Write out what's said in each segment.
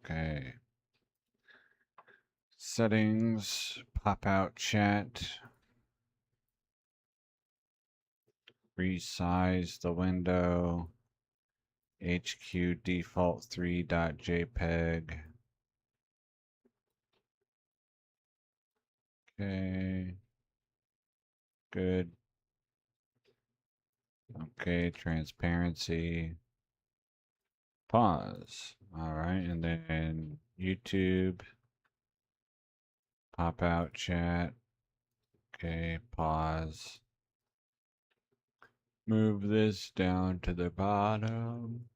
Okay. Settings, pop out chat. Resize the window. HQ default 3.jpg. Okay. Good. Okay, transparency. Pause. All right, and then YouTube. Pop out chat. Okay, pause. Move this down to the bottom.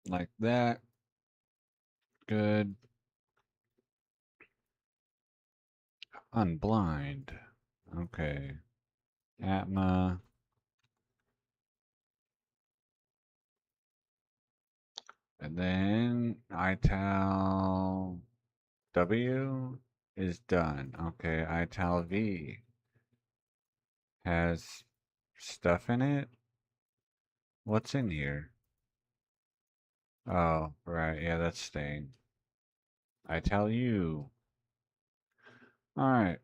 Like that. Good. Unblind. Okay. Atma. And then ital W is done. Okay, ital V has stuff in it. What's in here? Oh, right. Yeah, that's staying. Ital U. Alright.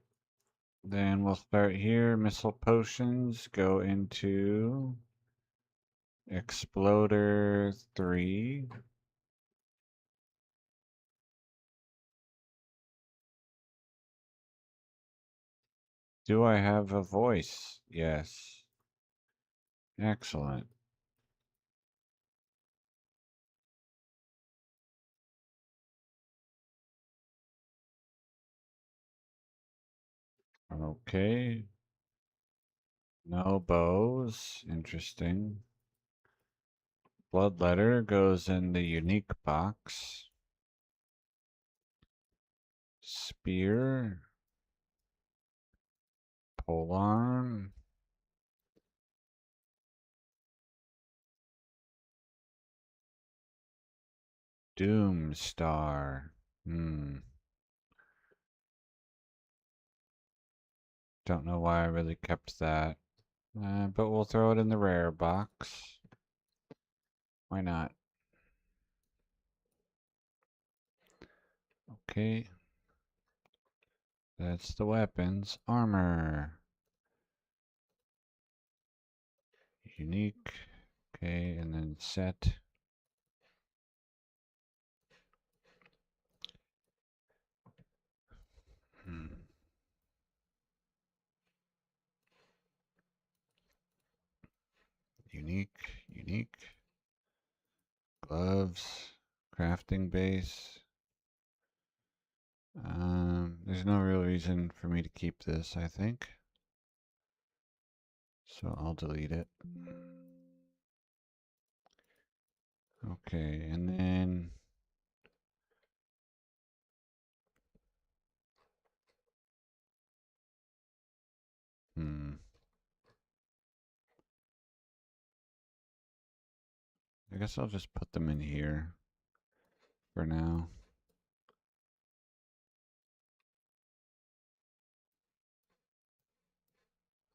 Then we'll start here. Missile potions go into Exploder 3. Do I have a voice? Yes. Excellent. Okay. No bows. Interesting. Bloodletter goes in the unique box. Spear. Polearm. Doomstar. Don't know why I really kept that. But we'll throw it in the rare box. Why not? Okay. That's the weapons. Armor. Unique. Okay, and then set. Unique. Gloves. Crafting base. There's no real reason for me to keep this, I think. So I'll delete it. Okay, and then I guess I'll just put them in here for now.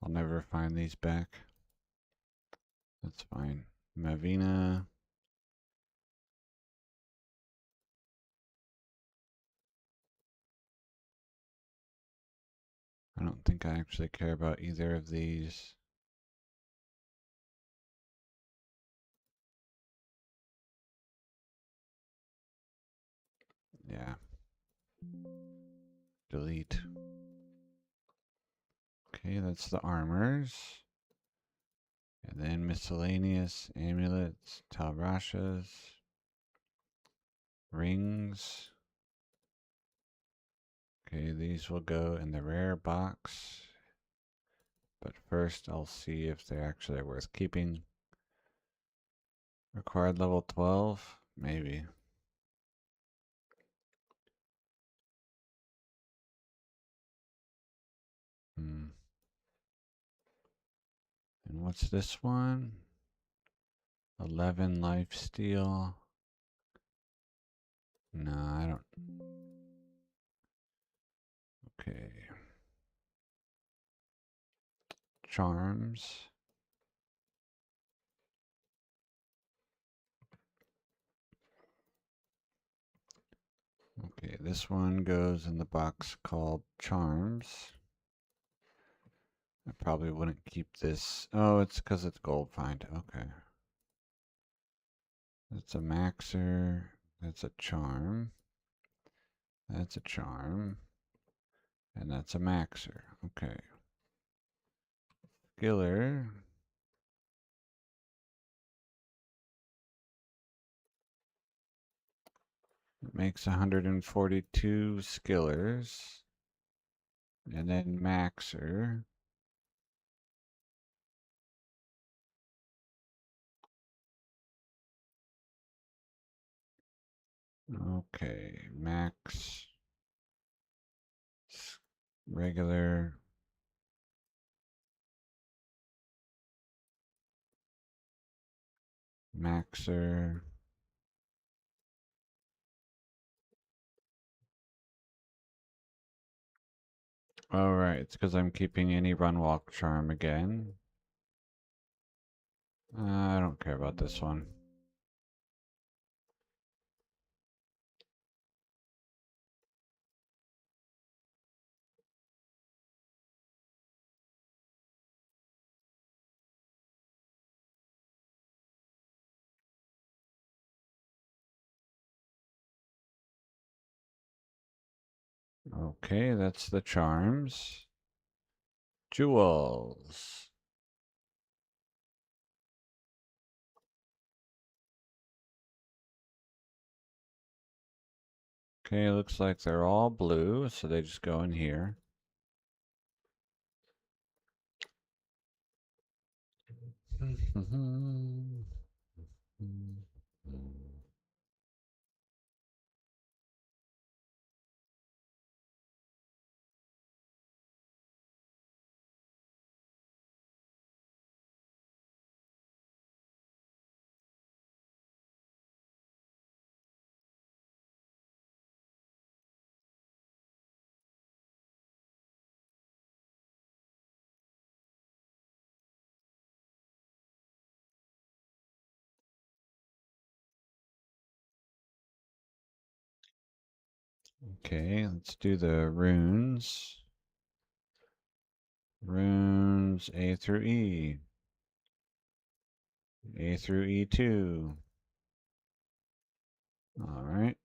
I'll never find these back. That's fine. Mavina. I don't think I actually care about either of these. Yeah. Delete. Okay, that's the armors. And then miscellaneous amulets, talrashas, rings. Okay, these will go in the rare box. But first I'll see if they actually are worth keeping. Required level 12? Maybe. And what's this one? 11 life steal. No, I don't. Okay. Charms. this one goes in the box called Charms. I probably wouldn't keep this. Oh, it's because it's gold find. Okay. That's a maxer. That's a charm. That's a charm. And that's a maxer. Okay. Skiller. It makes 142 skillers. And then maxer. Okay. Max. Regular. Maxer. Alright, it's because I'm keeping any run walk charm again. I don't care about this one. Okay, that's the charms. Jewels. Okay, looks like they're all blue, so they just go in here. Okay, let's do the runes. Runes A through E. A through E2. Alright.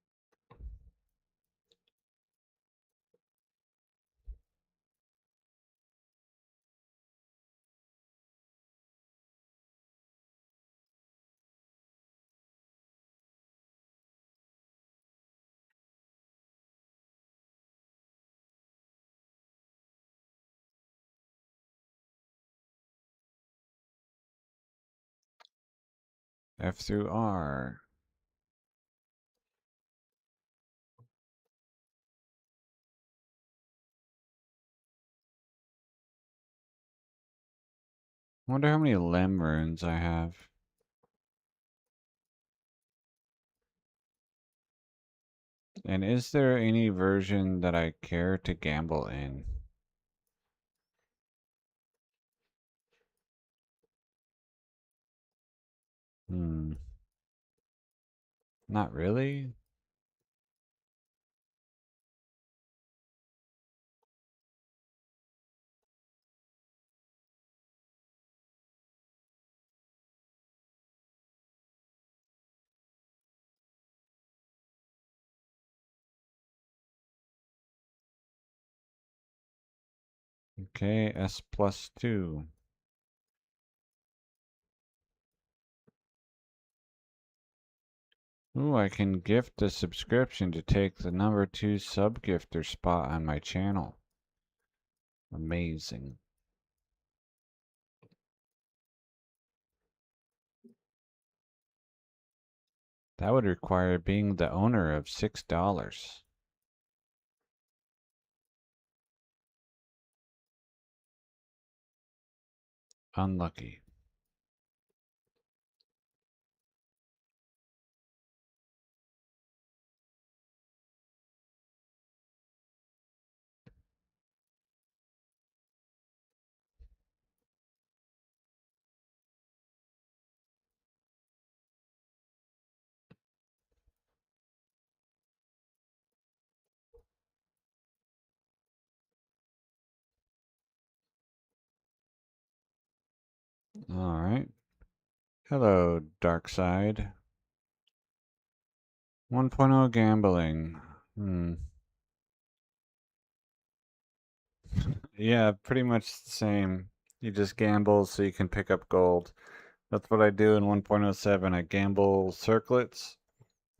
F through R. Wonder how many Lem runes I have. And is there any version that I care to gamble in? Not really? Okay, S+2. Ooh, I can gift a subscription to take the #2 sub-gifter spot on my channel. Amazing. That would require being the owner of $6. Unlucky. All right. Hello, dark side. 1.0 gambling. Yeah, pretty much the same. You just gamble so you can pick up gold. That's what I do in 1.07. I gamble circlets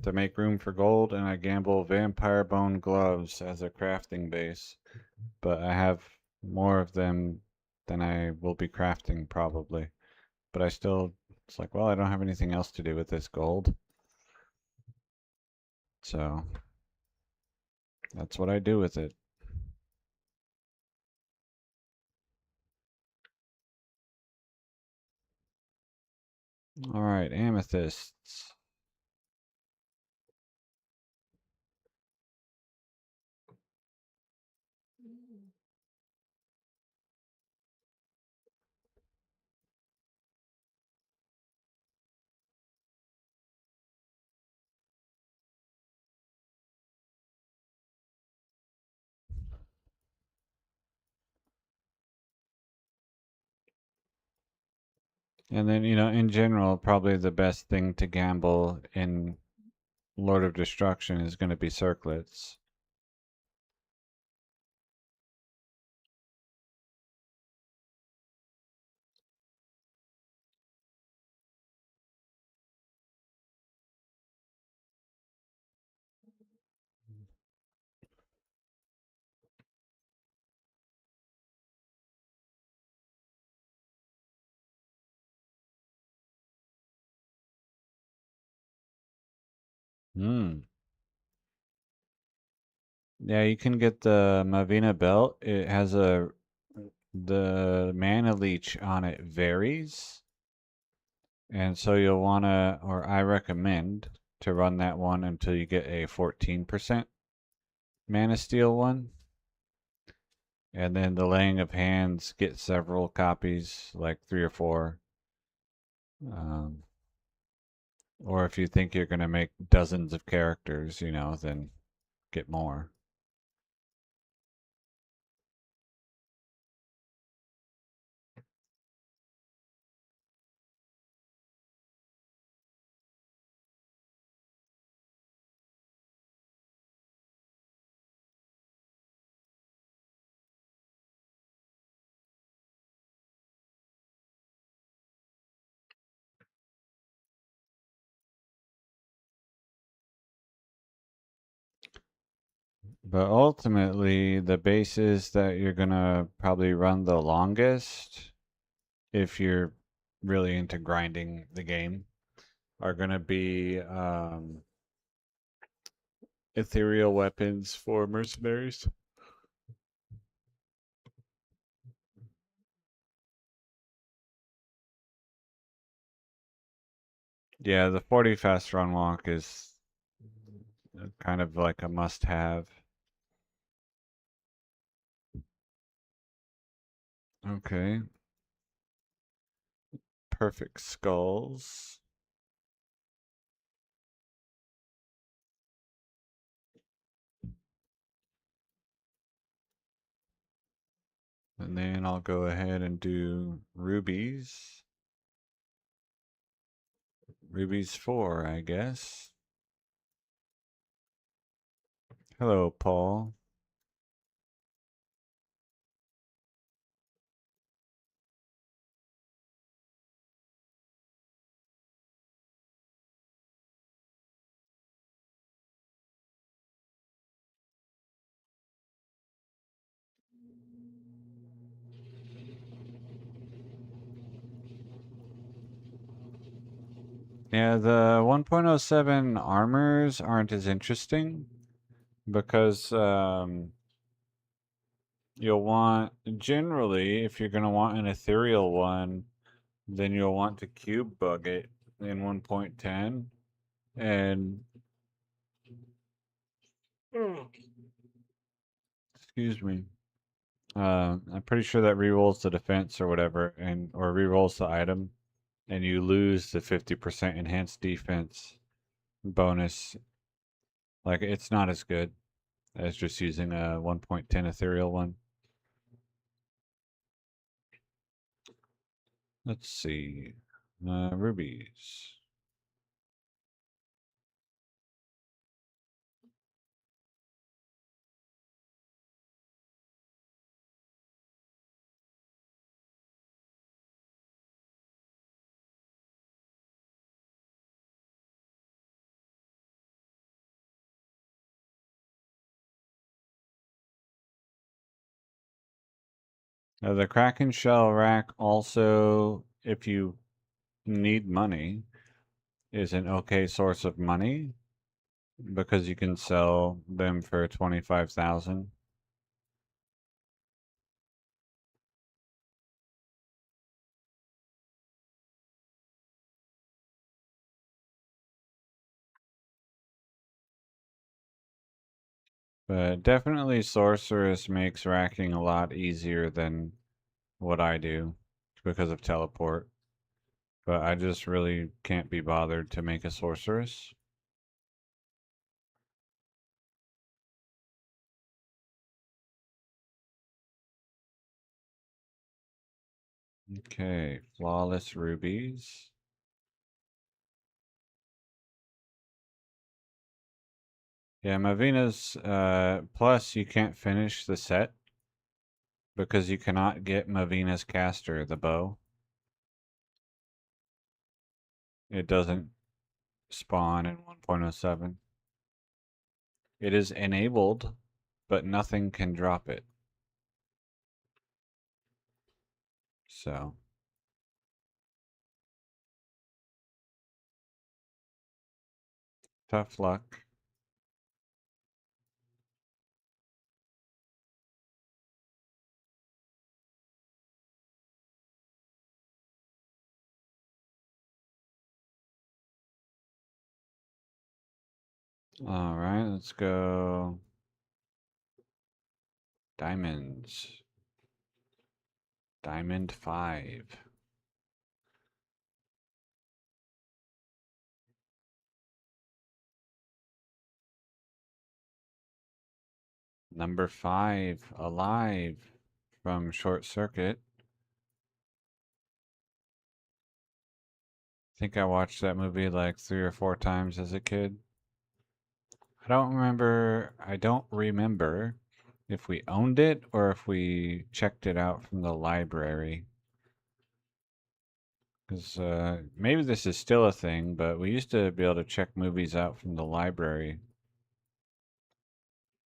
to make room for gold, and I gamble vampire bone gloves as a crafting base. But I have more of them than I will be crafting probably. But I still, it's like, well, I don't have anything else to do with this gold. So that's what I do with it. All right, amethysts. And then, in general, probably the best thing to gamble in Lord of Destruction is going to be circlets. Hmm. Yeah, you can get the Mavina belt. It has the mana leech on it varies. And so you'll want to, or I recommend to run that one until you get a 14% mana steal one. And then the laying of hands, get several copies, like 3 or 4. Um, or if you think you're going to make dozens of characters, then get more. But ultimately, the bases that you're going to probably run the longest, if you're really into grinding the game, are going to be ethereal weapons for mercenaries. Yeah, the 40 fast run walk is kind of like a must have. Okay. Perfect skulls. And then I'll go ahead and do rubies. Rubies 4, I guess. Hello, Paul. Yeah, the 1.07 armors aren't as interesting because you'll want, generally, if you're going to want an ethereal one, then you'll want to cube bug it in 1.10. And, excuse me, I'm pretty sure that rerolls the defense or whatever, or rerolls the item, and you lose the 50% enhanced defense bonus. Like, it's not as good as just using a 1.10 ethereal one. Let's see. Rubies. The Kraken Shell rack also, if you need money, is an okay source of money because you can sell them for 25,000. But definitely Sorceress makes racking a lot easier than what I do because of teleport. But I just really can't be bothered to make a Sorceress. Okay, Flawless Rubies. Yeah, Mavina's, plus you can't finish the set because you cannot get Mavina's caster, the bow. It doesn't spawn in 1.07. It is enabled, but nothing can drop it. So, tough luck. All right, let's go. Diamonds. Diamond 5. Number 5, Alive from Short Circuit. I think I watched that movie like 3 or 4 times as a kid. I don't remember if we owned it or if we checked it out from the library. Because maybe this is still a thing, but we used to be able to check movies out from the library.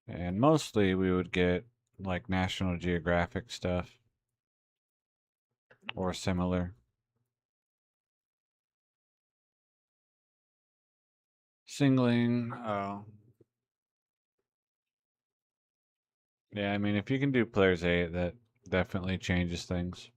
And mostly we would get like National Geographic stuff or similar. Singling, oh. Yeah, I mean, if you can do Players 8, that definitely changes things.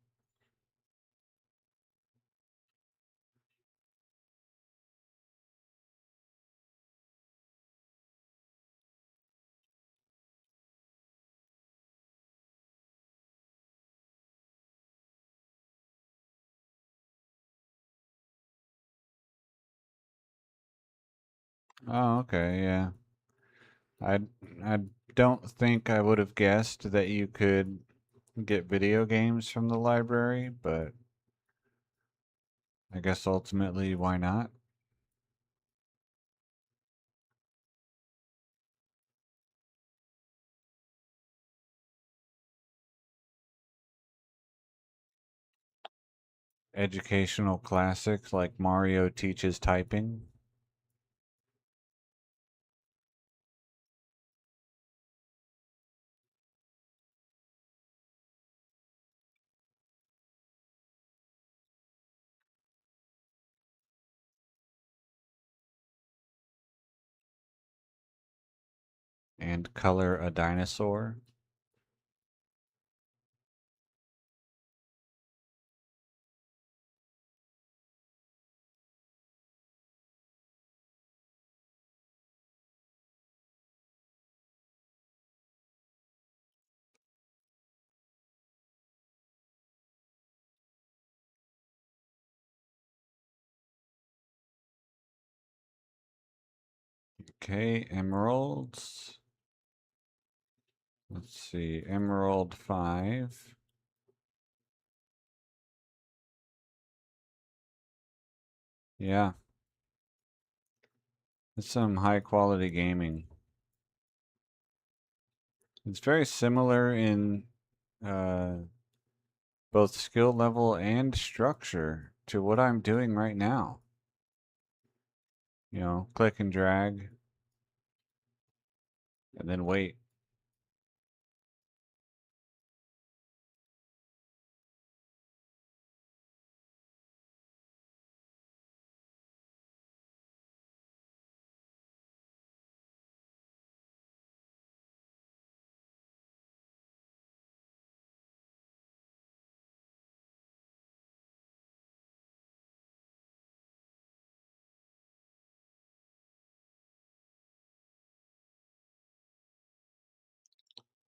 Oh, okay, yeah. I I don't think I would have guessed that you could get video games from the library, but I guess ultimately, why not? Educational classics like Mario Teaches Typing. And Color a Dinosaur. Okay, Emeralds. Let's see, Emerald 5. Yeah. It's some high quality gaming. It's very similar in uh, both skill level and structure to what I'm doing right now. You know, click and drag, and then wait.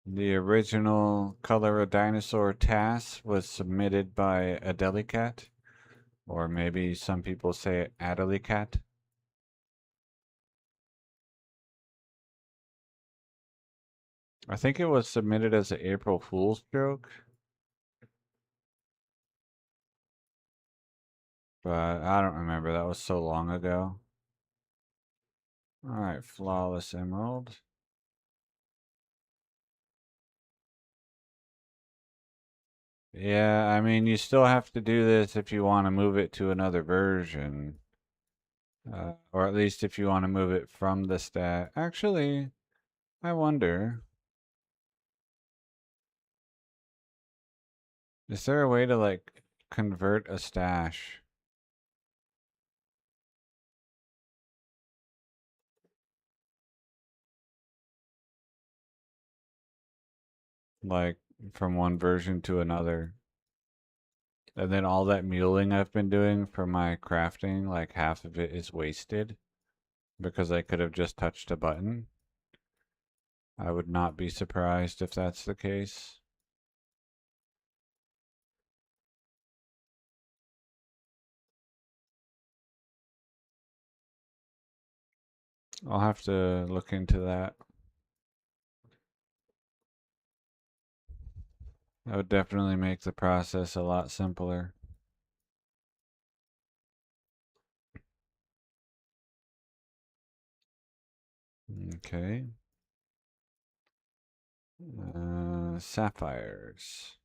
The original Color a Dinosaur task was submitted by Adelicat, or maybe some people say Adelicat. I think it was submitted as an April Fool's joke, but I don't remember. That was so long ago. All right, Flawless Emerald. Yeah, I mean, you still have to do this if you want to move it to another version. Or at least if you want to move it from the stat. Actually, I wonder, is there a way to like convert a stash? Like from one version to another? And then all that muling I've been doing for my crafting, like half of it is wasted because I could have just touched a button. I would not be surprised if that's the case. I'll have to look into that. That would definitely make the process a lot simpler. Okay. Sapphires.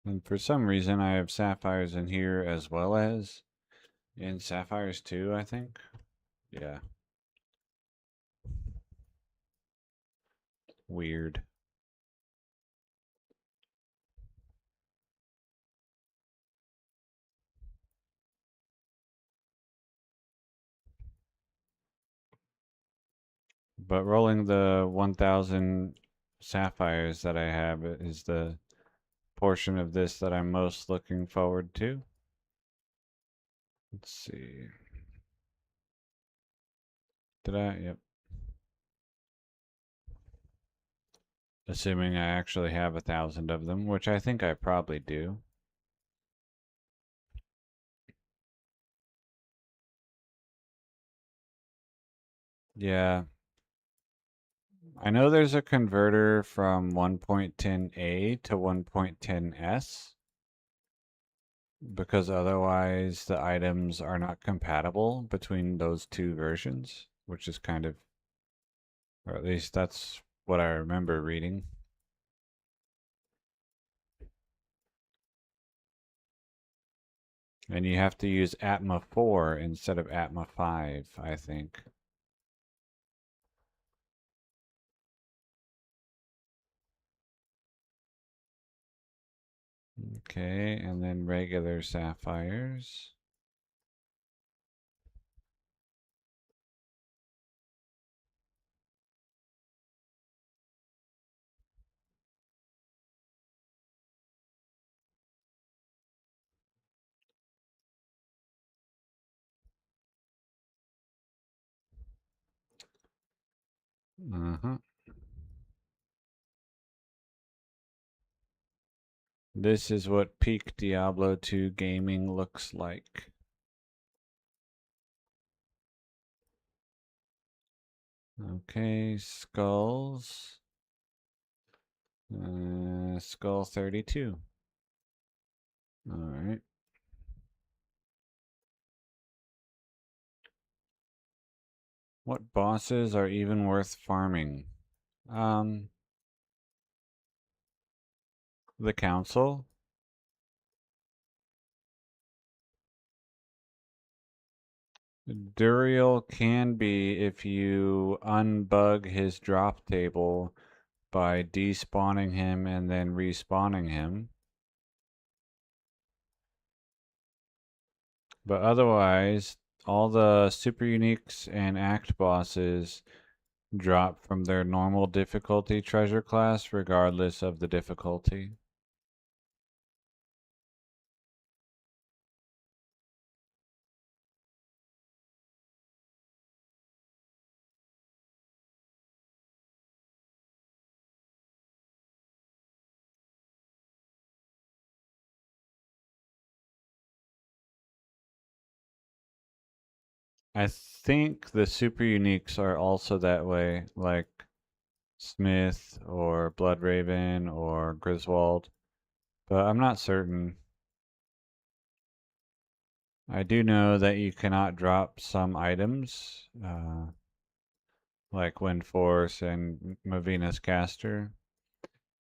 And for some reason, I have sapphires in here as well as in sapphires too, I think. Yeah. Weird. But rolling the 1,000 sapphires that I have is the portion of this that I'm most looking forward to. Let's see. Did I? Yep. Assuming I actually have 1,000 of them, which I think I probably do. Yeah. I know there's a converter from 1.10a to 1.10s because otherwise the items are not compatible between those two versions, which is kind of, or at least that's what I remember reading. And you have to use Atma 4 instead of Atma 5, I think. Okay, and then regular sapphires. Uh-huh. This is what peak Diablo 2 gaming looks like. Okay, skulls. Skull 32. All right. What bosses are even worth farming? The council. Duriel can be if you unbug his drop table by despawning him and then respawning him. But otherwise, all the super uniques and act bosses drop from their normal difficulty treasure class regardless of the difficulty. I think the super uniques are also that way, like Smith or Bloodraven or Griswold, but I'm not certain. I do know that you cannot drop some items, like Wind Force and Mavina's Caster,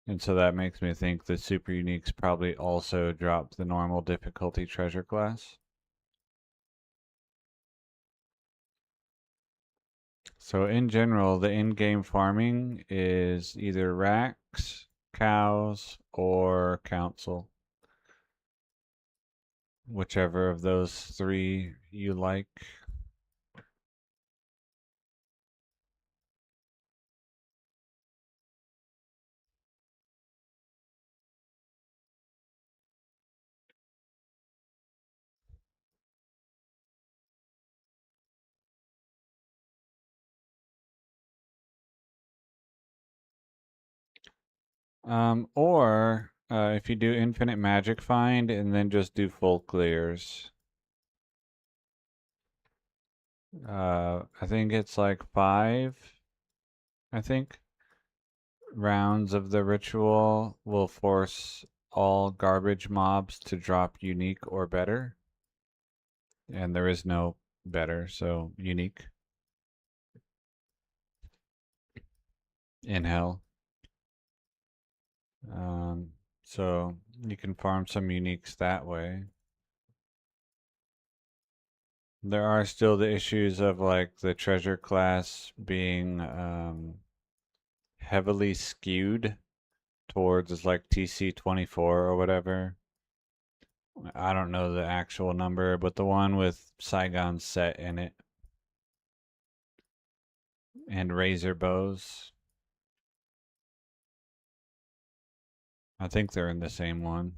and so that makes me think the super uniques probably also drop the normal difficulty treasure class. So in general, the in-game farming is either racks, cows, or council. Whichever of those three you like. Or if you do infinite magic find and then just do full clears. I think it's like 5, I think, rounds of the ritual will force all garbage mobs to drop unique or better. And there is no better, so unique in hell. Um, so you can farm some uniques that way. There are still the issues of like the treasure class being heavily skewed towards like TC24 or whatever. I don't know the actual number, but the one with Saigon set in it and razor bows. I think they're in the same one.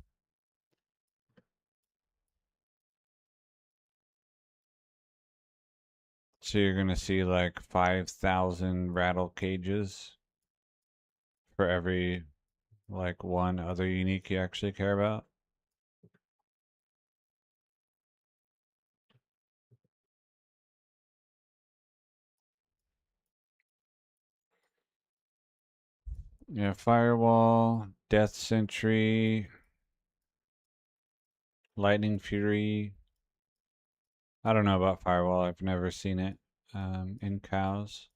So you're gonna see like 5,000 rattle cages for every like one other unique you actually care about. Yeah, Firewall, Death Sentry, Lightning Fury. I don't know about Firewall. I've never seen it in cows.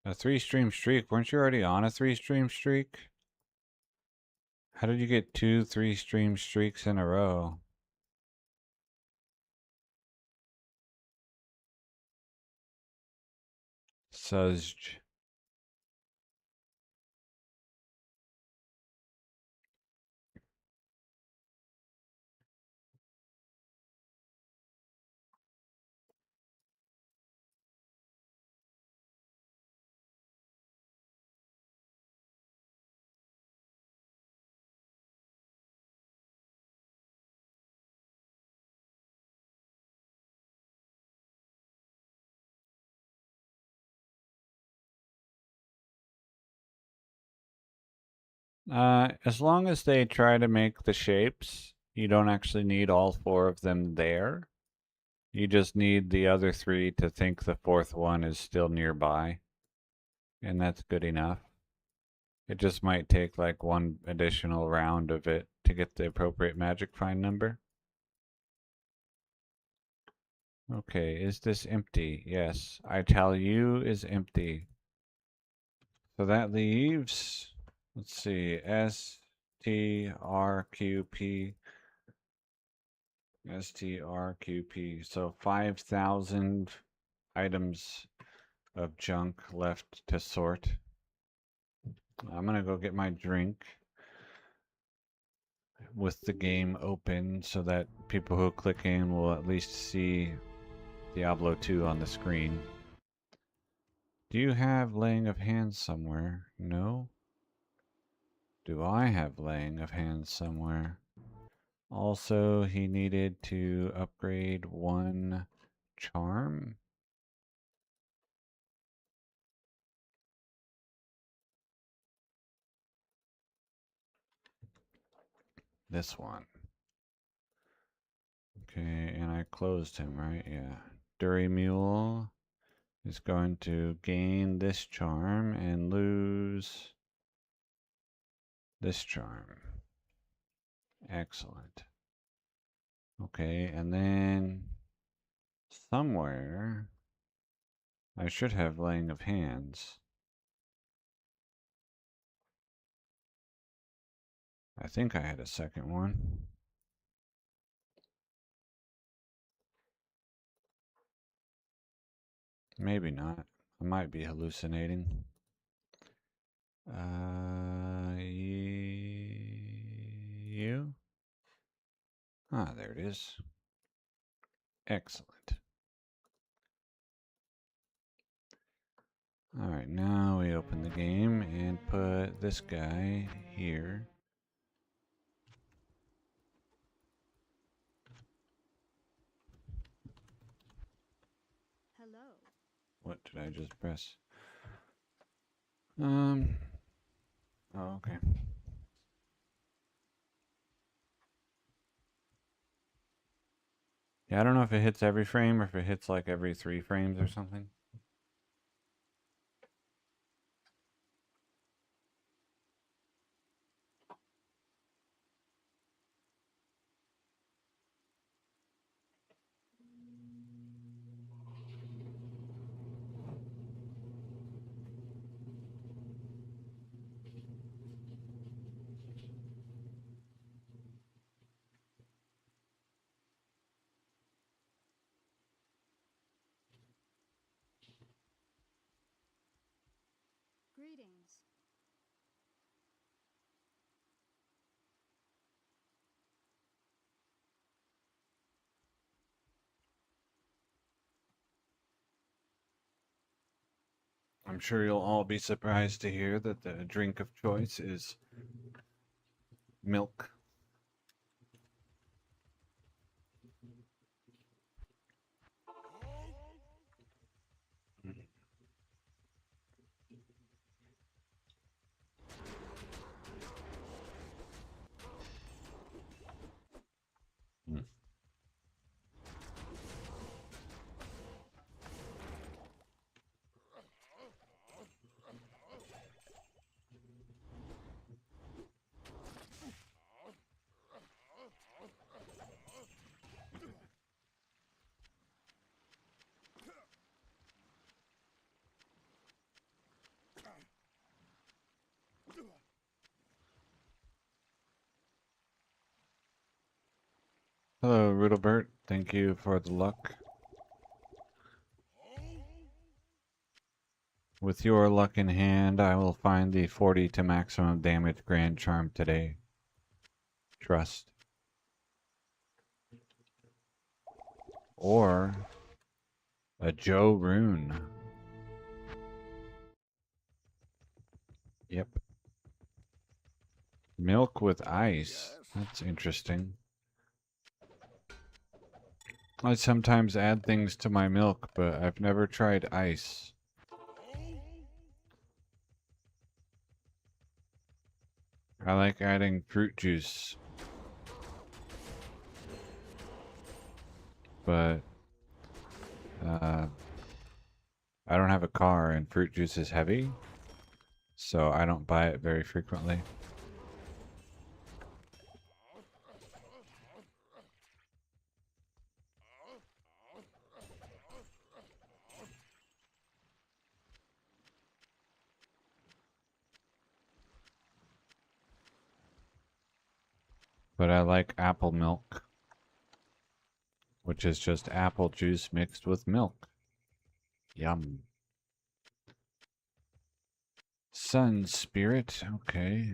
A 3-stream streak. Weren't you already on a 3-stream streak? How did you get 2 3-stream streaks in a row? Suzj. As long as they try to make the shapes, you don't actually need all 4 of them there. You just need the other 3 to think the 4th one is still nearby. And that's good enough. It just might take like 1 additional round of it to get the appropriate magic find number. Okay, is this empty? Yes, I tell you is empty. So that leaves, let's see, STRQP. So 5,000 items of junk left to sort. I'm gonna go get my drink with the game open so that people who click in will at least see Diablo 2 on the screen. Do you have laying of hands somewhere? No? Do I have laying of hands somewhere? Also, he needed to upgrade 1 charm. This one. Okay, and I closed him, right? Yeah. Durimule is going to gain this charm and lose this charm. Excellent. Okay, and then somewhere I should have laying of hands. I think I had a second one. Maybe not. I might be hallucinating. You? Ah, there it is. Excellent. Alright, now we open the game and put this guy here. Hello. What did I just press? Oh, okay. Yeah, I don't know if it hits every frame or if it hits like every 3 frames or something. Greetings. I'm sure you'll all be surprised to hear that the drink of choice is milk. Mm. Hello, Riddlebert. Thank you for the luck. With your luck in hand, I will find the 40 to maximum damage Grand Charm today. Trust. Or a Joe Rune. Yep. Milk with ice. That's interesting. I sometimes add things to my milk, but I've never tried ice. I like adding fruit juice. But I don't have a car and fruit juice is heavy, so I don't buy it very frequently. But I like apple milk, which is just apple juice mixed with milk. Yum. Sun spirit, okay.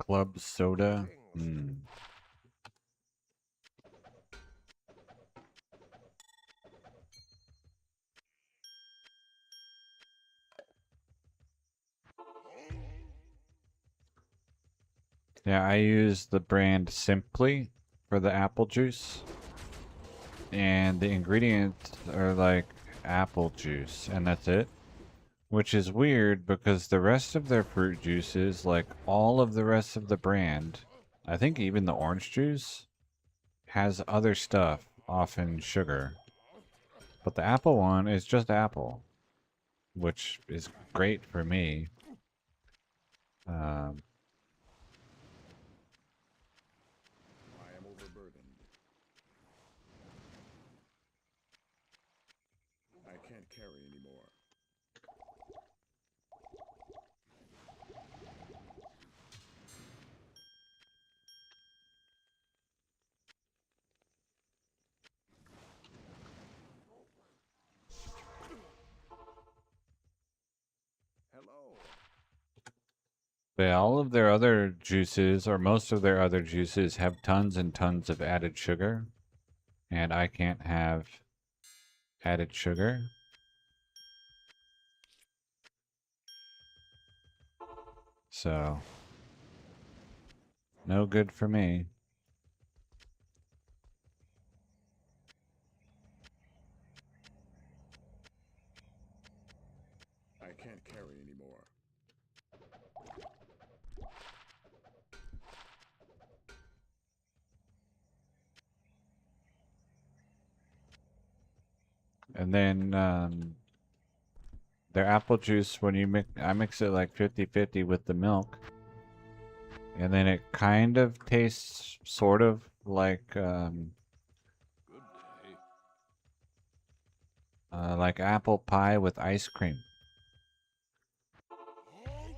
Club soda. Yeah, I use the brand Simply for the apple juice. And the ingredients are like apple juice, and that's it. Which is weird because the rest of their fruit juices, like all of the rest of the brand, I think even the orange juice, has other stuff, often sugar. But the apple one is just apple, which is great for me. I am overburdened. I can't carry anymore. Hello. But all of their other juices, or most of their other juices, have tons and tons of added sugar. And I can't have added sugar. So, no good for me. I can't carry anymore. And then their apple juice, when you mix, I mix it like 50-50 with the milk. And then it kind of tastes sort of Good day. like apple pie with ice cream.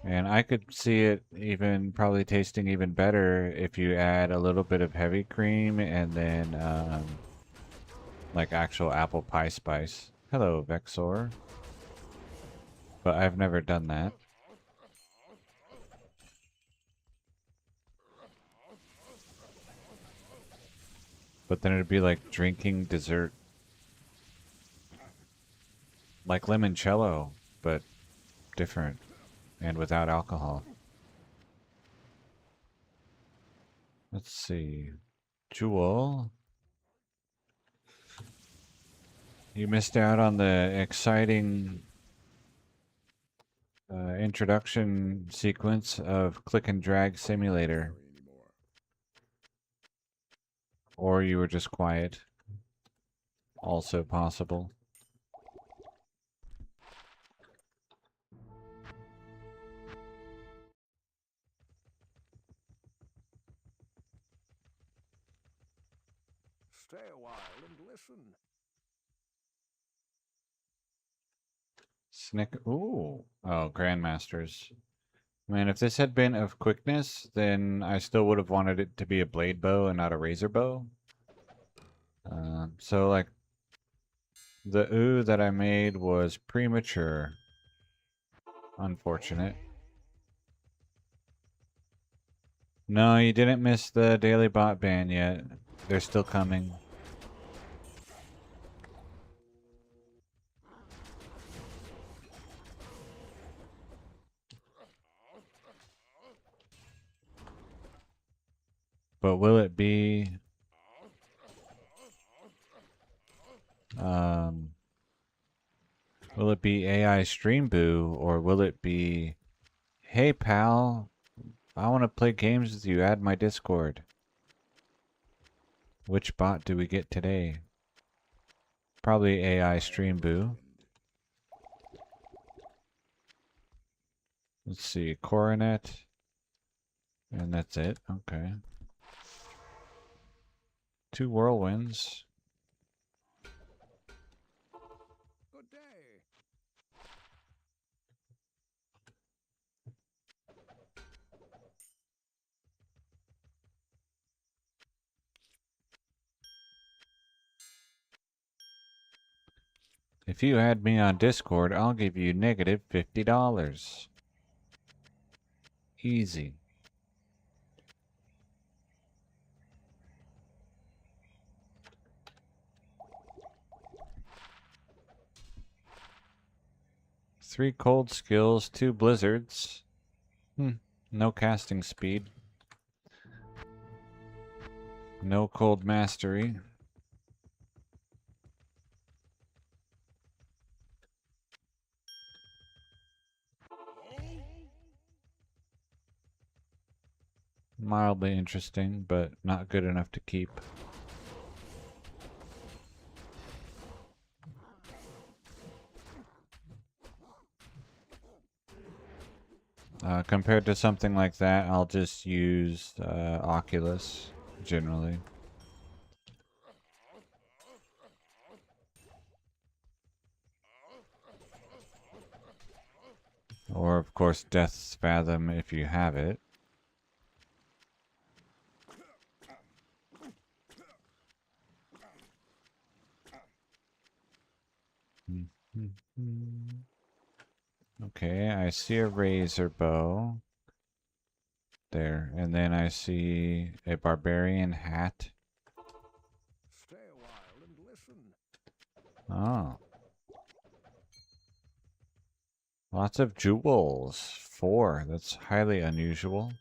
And I could see it even probably tasting even better if you add a little bit of heavy cream and then like actual apple pie spice. Hello, Vexor. But I've never done that. But then it'd be like drinking dessert. Like limoncello, but different and without alcohol. Let's see. Jewel. You missed out on the exciting introduction sequence of Click and Drag Simulator. Carry anymore. Or you were just quiet. Also possible. Stay a while and listen. Snick. Ooh. Oh, Grandmasters. Man, if this had been of quickness, then I still would have wanted it to be a blade bow and not a razor bow. So, like, the ooh that I made was premature. Unfortunate. No, you didn't miss the daily bot ban yet. They're still coming. But will it be will it be AI Stream Boo, or will it be, hey pal, I want to play games with you, add my Discord? Which bot do we get today? Probably AI Stream Boo. Let's see, Coronet. And that's it, okay. 2 whirlwinds. Good day. If you add me on Discord, I'll give you negative $50. Easy. Three cold skills, 2 blizzards. No casting speed. No cold mastery. Mildly interesting, but not good enough to keep. Compared to something like that, I'll just use Oculus, generally. Or, of course, Death's Fathom if you have it. Okay, I see a razor bow. There, and then I see a barbarian hat. Stay a while and listen. Oh. Lots of jewels. 4. That's highly unusual.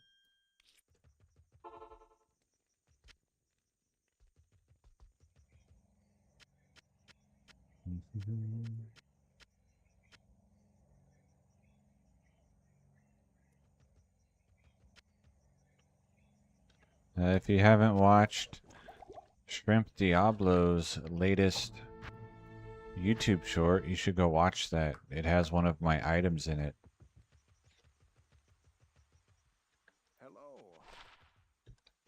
If you haven't watched Shrimp Diablo's latest YouTube short, you should go watch that. It has one of my items in it. Hello.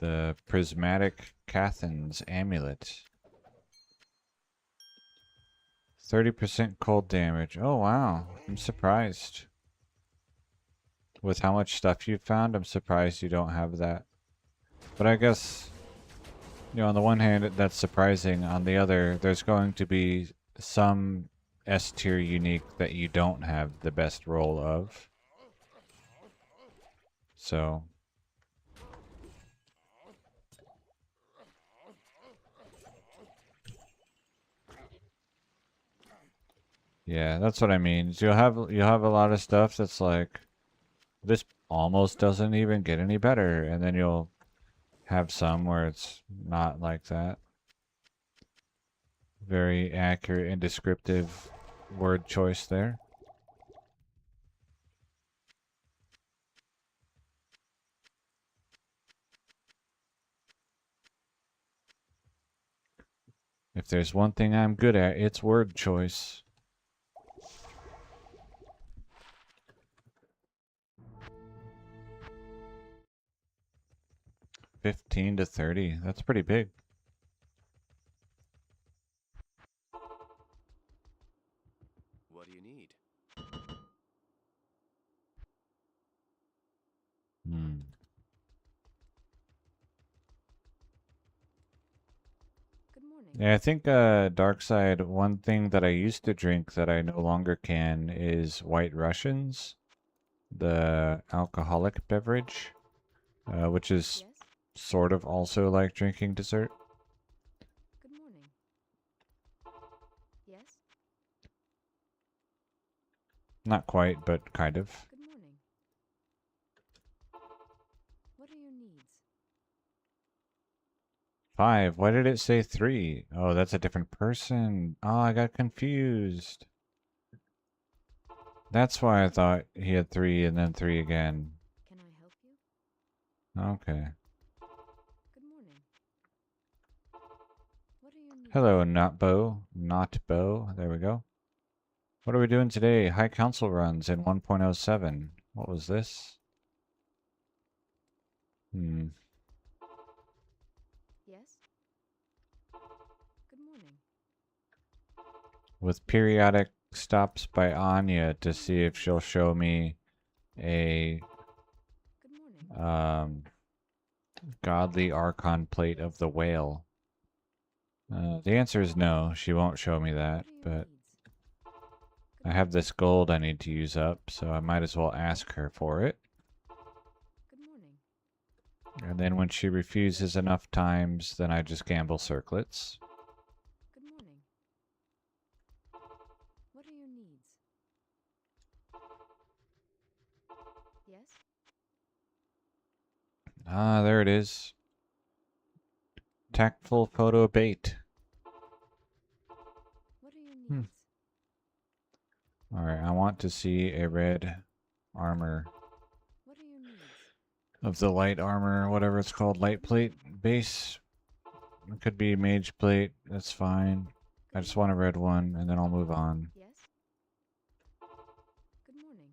The Prismatic Cathan's Amulet. 30% cold damage. Oh wow, I'm surprised. With how much stuff you've found, I'm surprised you don't have that. But I guess, you know, on the one hand, that's surprising. On the other, there's going to be some S tier unique that you don't have the best roll of. So, yeah, that's what I mean. You'll have a lot of stuff that's like, this almost doesn't even get any better, and then you'll have some where it's not like that. Very accurate and descriptive word choice there. If there's one thing I'm good at, it's word choice. $15 to $30. That's pretty big. What do you need? Hmm. Good morning. Yeah, I think Dark Side, one thing that I used to drink that I no longer can is White Russians, the alcoholic beverage, which is Yes? sort of also like drinking dessert. Good morning. Yes? Not quite, but kind of. Good morning. What are your needs? 5. Why did it say 3? Oh, that's a different person. Oh, I got confused. That's why I thought he had 3 and then 3 again. Can I help you? Okay. Good morning. What are your needs? Hello, not Bo. Not Bo. There we go. What are we doing today? High Council runs in 1.07. What was this? Yes? Good morning. With periodic stops by Anya to see if she'll show me a Good morning. godly Archon plate of the whale. The answer is no, she won't show me that, What are your but needs? I have this gold I need to use up, so I might as well ask her for it. Good morning. And then when she refuses enough times, then I just gamble circlets. Good morning. What are your needs? Yes? Ah, there it is. Tactful photo bait. What are your needs? Alright, I want to see a red armor What are your needs? of the light armor, whatever it's called, light plate base. It could be mage plate, that's fine. I just want a red one, and then I'll move on. Yes? Good morning.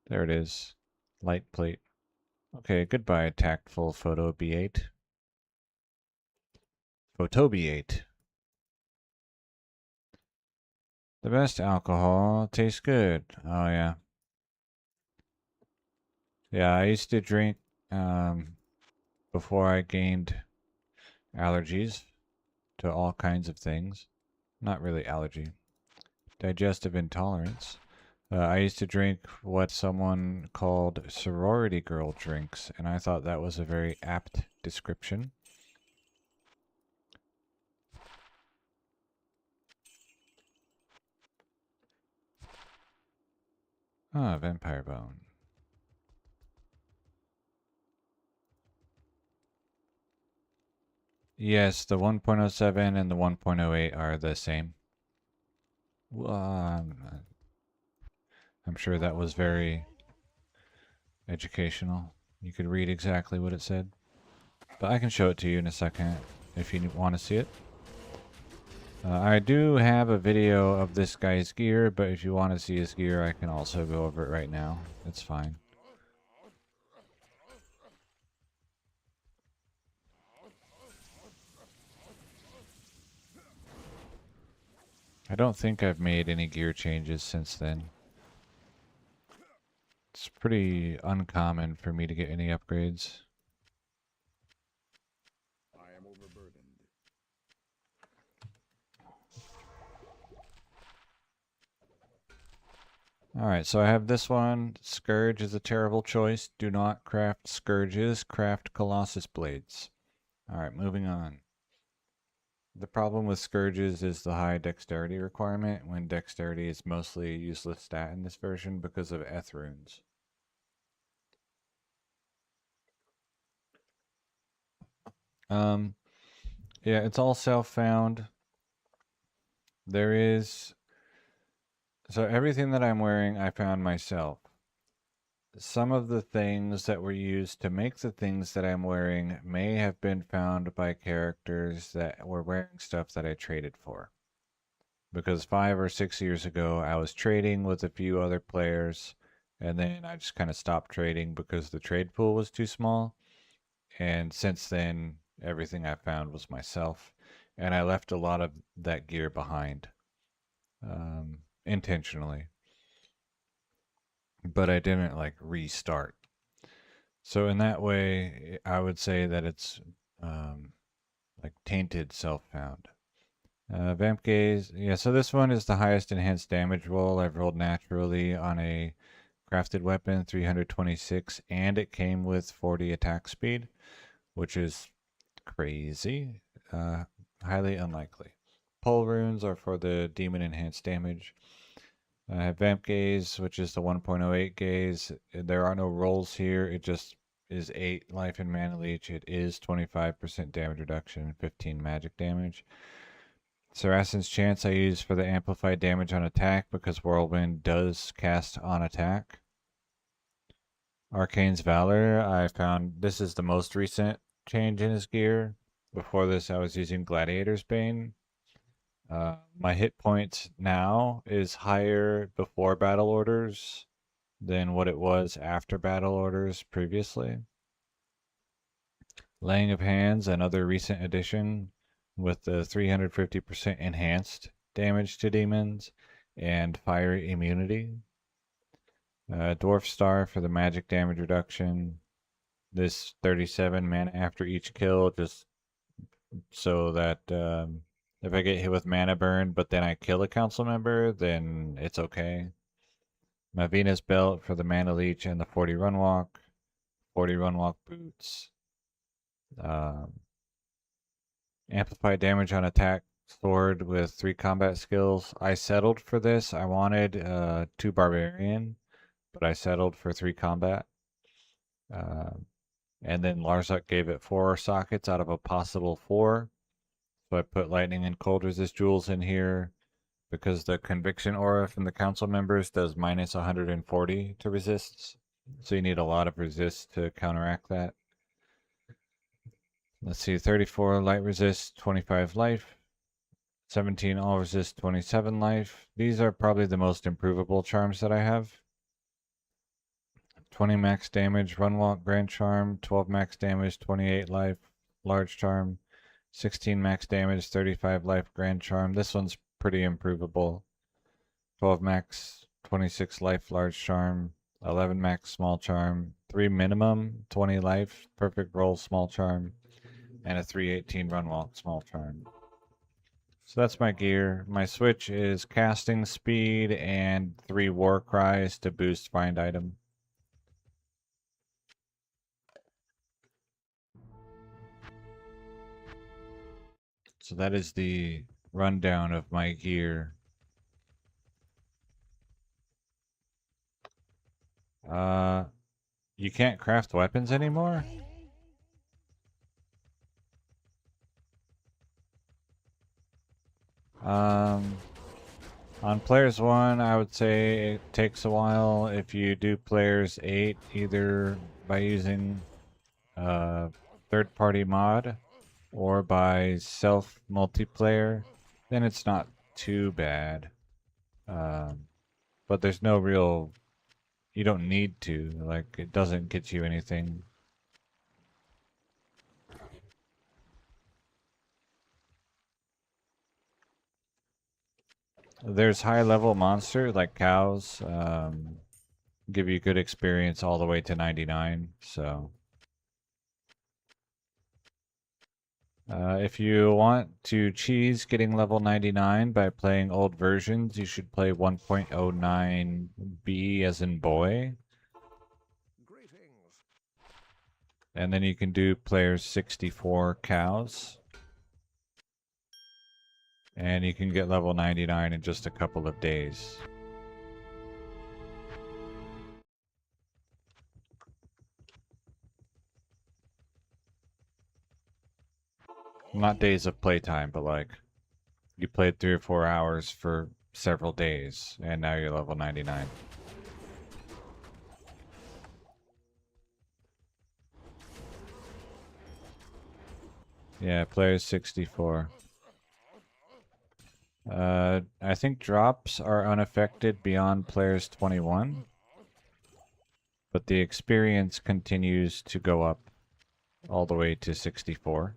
There it is. Light plate. Okay, goodbye, tactful photo B8. Photo B8. The best alcohol tastes good. Oh, yeah. Yeah, I used to drink before I gained allergies to all kinds of things. Not really allergy. Digestive intolerance. I used to drink what someone called sorority girl drinks, and I thought that was a very apt description. Ah, vampire bone. Yes, the 1.07 and the 1.08 are the same. Well, I'm sure that was very educational. You could read exactly what it said. But I can show it to you in a second if you want to see it. I do have a video of this guy's gear, but if you want to see his gear, I can also go over it right now. It's fine. I don't think I've made any gear changes since then. It's pretty uncommon for me to get any upgrades. I am overburdened. Alright, so I have this one. Scourge is a terrible choice. Do not craft Scourges, craft Colossus Blades. Alright, moving on. The problem with Scourges is the high dexterity requirement, when dexterity is mostly a useless stat in this version because of Eth runes. Yeah, it's all self-found. There is... So everything that I'm wearing, I found myself. Some of the things that were used to make the things that I'm wearing may have been found by characters that were wearing stuff that I traded for. Because 5 or 6 years ago, I was trading with a few other players, and then I just kind of stopped trading because the trade pool was too small. And since then, everything I found was myself, and I left a lot of that gear behind, intentionally. But I didn't like restart. So in that way, I would say that it's like tainted self-found. Vamp Gaze, yeah, so this one is the highest enhanced damage roll I've rolled naturally on a crafted weapon, 326, and it came with 40 attack speed, which is crazy. Highly unlikely. Pole runes are for the demon enhanced damage. I have Vamp Gaze, which is the 1.08 gaze. There are no rolls here. It just is 8 life in Mana Leech. It is 25% damage reduction and 15 magic damage. Saracen's Chance I use for the amplified damage on attack because Whirlwind does cast on attack. Arcane's Valor, I found this is the most recent change in his gear. Before this, I was using Gladiator's Bane. My hit points now is higher before battle orders than what it was after battle orders previously. Laying of Hands, another recent addition with the 350% enhanced damage to demons and fire immunity. Dwarf Star for the magic damage reduction. This 37 mana after each kill, just so that if I get hit with mana burn, but then I kill a council member, then it's okay. Mavina's Belt for the Mana Leech and the 40 Run Walk. 40 Run Walk boots. Amplify damage on attack sword with 3 combat skills. I settled for this. I wanted 2 Barbarian, but I settled for 3 combat. And then Larzuk gave it 4 sockets out of a possible 4. So I put lightning and cold resist jewels in here because the conviction aura from the council members does minus 140 to resists. So you need a lot of resist to counteract that. Let's see, 34 light resist, 25 life. 17 all resist, 27 life. These are probably the most improvable charms that I have. 20 max damage, Run Walk, Grand Charm. 12 max damage, 28 life, Large Charm. 16 max damage, 35 life, Grand Charm. This one's pretty improvable. 12 max, 26 life, Large Charm. 11 max, Small Charm. 3 minimum, 20 life, Perfect Roll, Small Charm. And a 318 Run Walk, Small Charm. So that's my gear. My switch is casting speed and 3 war cries to boost find item. So that is the rundown of my gear. You can't craft weapons anymore? On Players 1, I would say it takes a while. If you do Players 8, either by using third-party mod or by self-multiplayer, then it's not too bad. But there's no real... You don't need to. Like, it doesn't get you anything. There's high-level monster, like cows, give you good experience all the way to 99, so... if you want to cheese getting level 99 by playing old versions, you should play 1.09B as in boy. Greetings. And then you can do players 64 cows. And you can get level 99 in just a couple of days. Not days of playtime, but like you played 3 or 4 hours for several days, and now you're level 99. Yeah, players 64. I think drops are unaffected beyond players 21, but the experience continues to go up all the way to 64.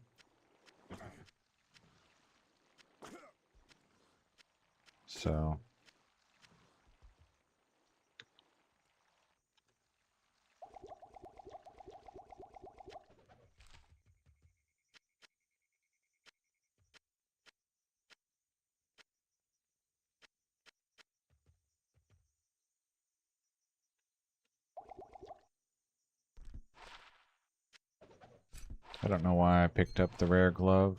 So... I don't know why I picked up the rare glove.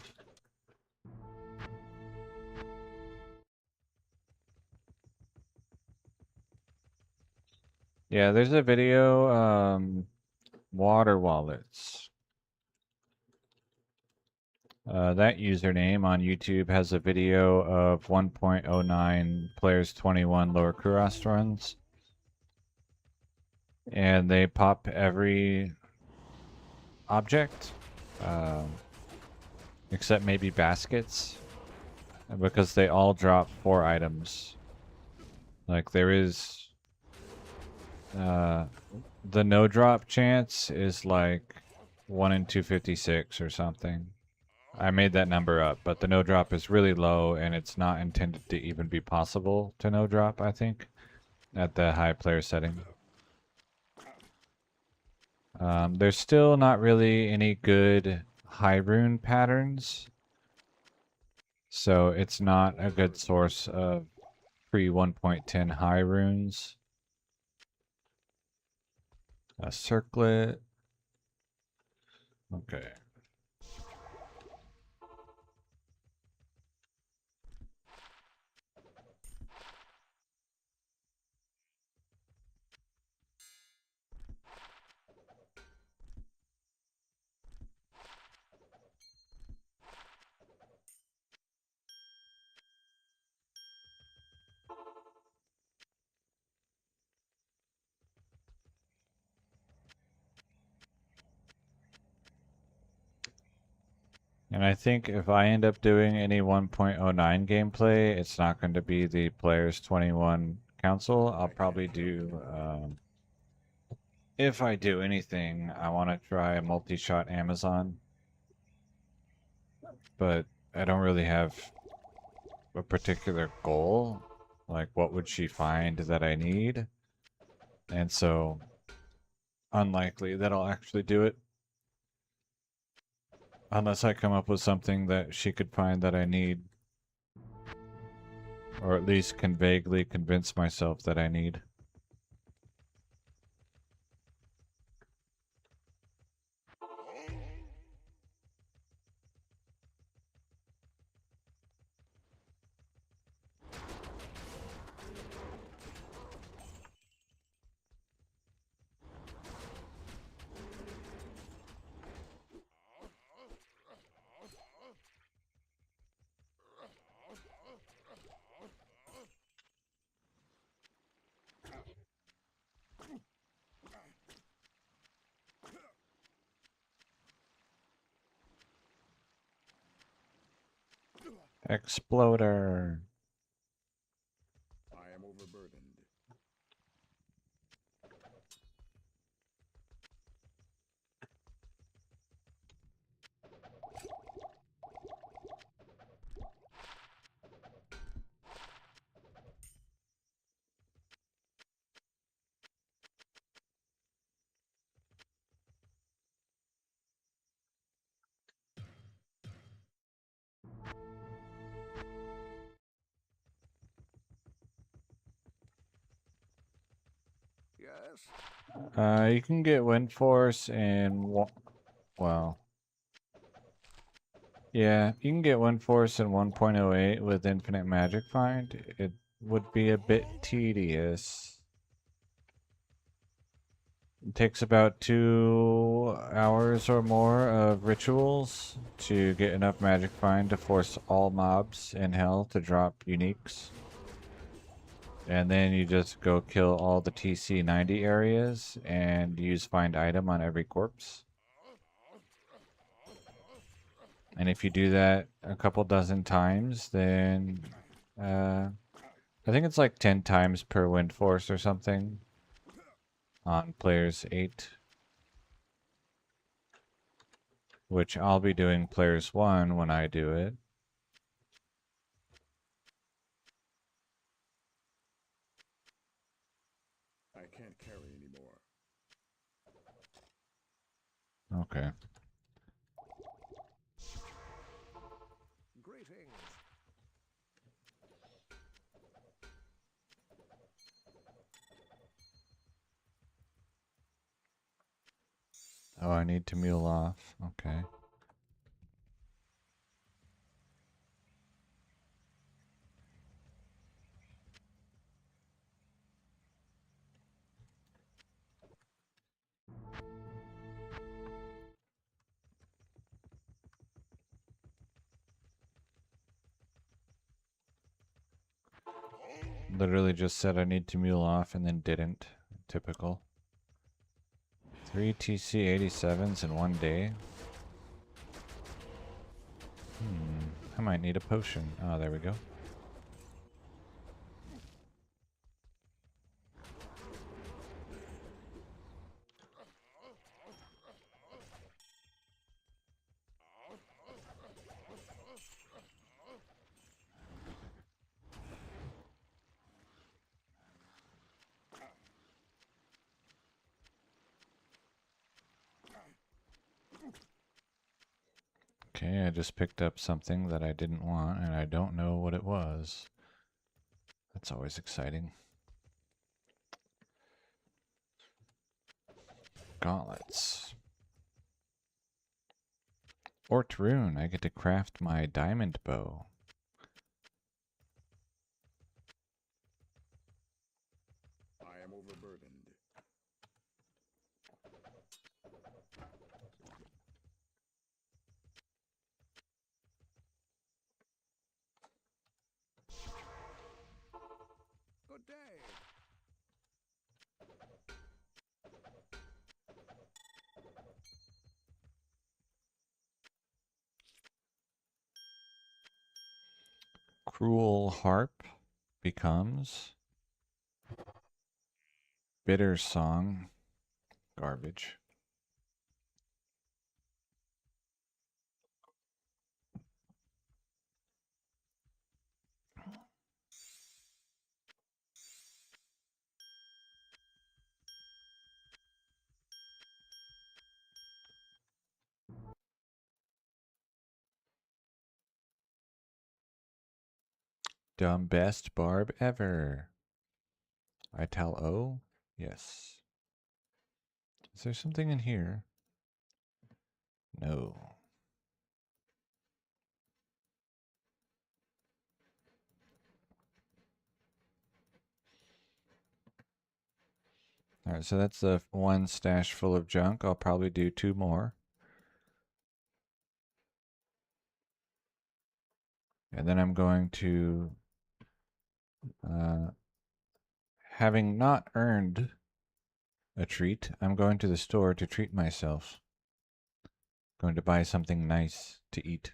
Yeah, there's a video Water wallets. That username on YouTube has a video of 1.09 players 21 lower Kurast runs. And they pop every object, except maybe baskets, because they all drop 4 items. Like there is, the no drop chance is like 1 in 256 or something. I made that number up, but the no drop is really low and it's not intended to even be possible to no drop, I think, at the high player setting. There's still not really any good high rune patterns, so it's not a good source of pre 1.10 high runes. A circlet. Okay. And I think if I end up doing any 1.09 gameplay, it's not going to be the Players 21 Council. I'll probably do, if I do anything, I want to try a multi-shot Amazon. But I don't really have a particular goal. Like, what would she find that I need? And so, unlikely that I'll actually do it. Unless I come up with something that she could find that I need. Or at least can vaguely convince myself that I need. Exploder. I am overburdened. Yes? You can get Wind Force and well, yeah, you can get Wind Force in 1.08 with Infinite Magic Find. It would be a bit tedious. It takes about 2 hours or more of rituals to get enough Magic Find to force all mobs in Hell to drop uniques. And then you just go kill all the TC 90 areas and use Find Item on every corpse. And if you do that a couple dozen times, then I think it's like 10 times per Wind Force or something on players 8. Which I'll be doing players 1 when I do it. I can't carry anymore. Okay. Greetings. Oh, I need to mule off. Okay. literally just said I need to mule off and then didn't. Typical. 3 TC-87s in one day. I might need a potion. Oh, there we go. Okay, I just picked up something that I didn't want, and I don't know what it was. That's always exciting. Gauntlets. Ort rune, I get to craft my diamond bow. I am overburdened. Good day. Cruel harp becomes bitter song. Garbage. Dumb best barb ever. Ital O? Yes. Is there something in here? No. Alright, so that's the one stash full of junk. I'll probably do 2 more. And then I'm going to, having not earned a treat, I'm going to the store to treat myself. Going to buy something nice to eat.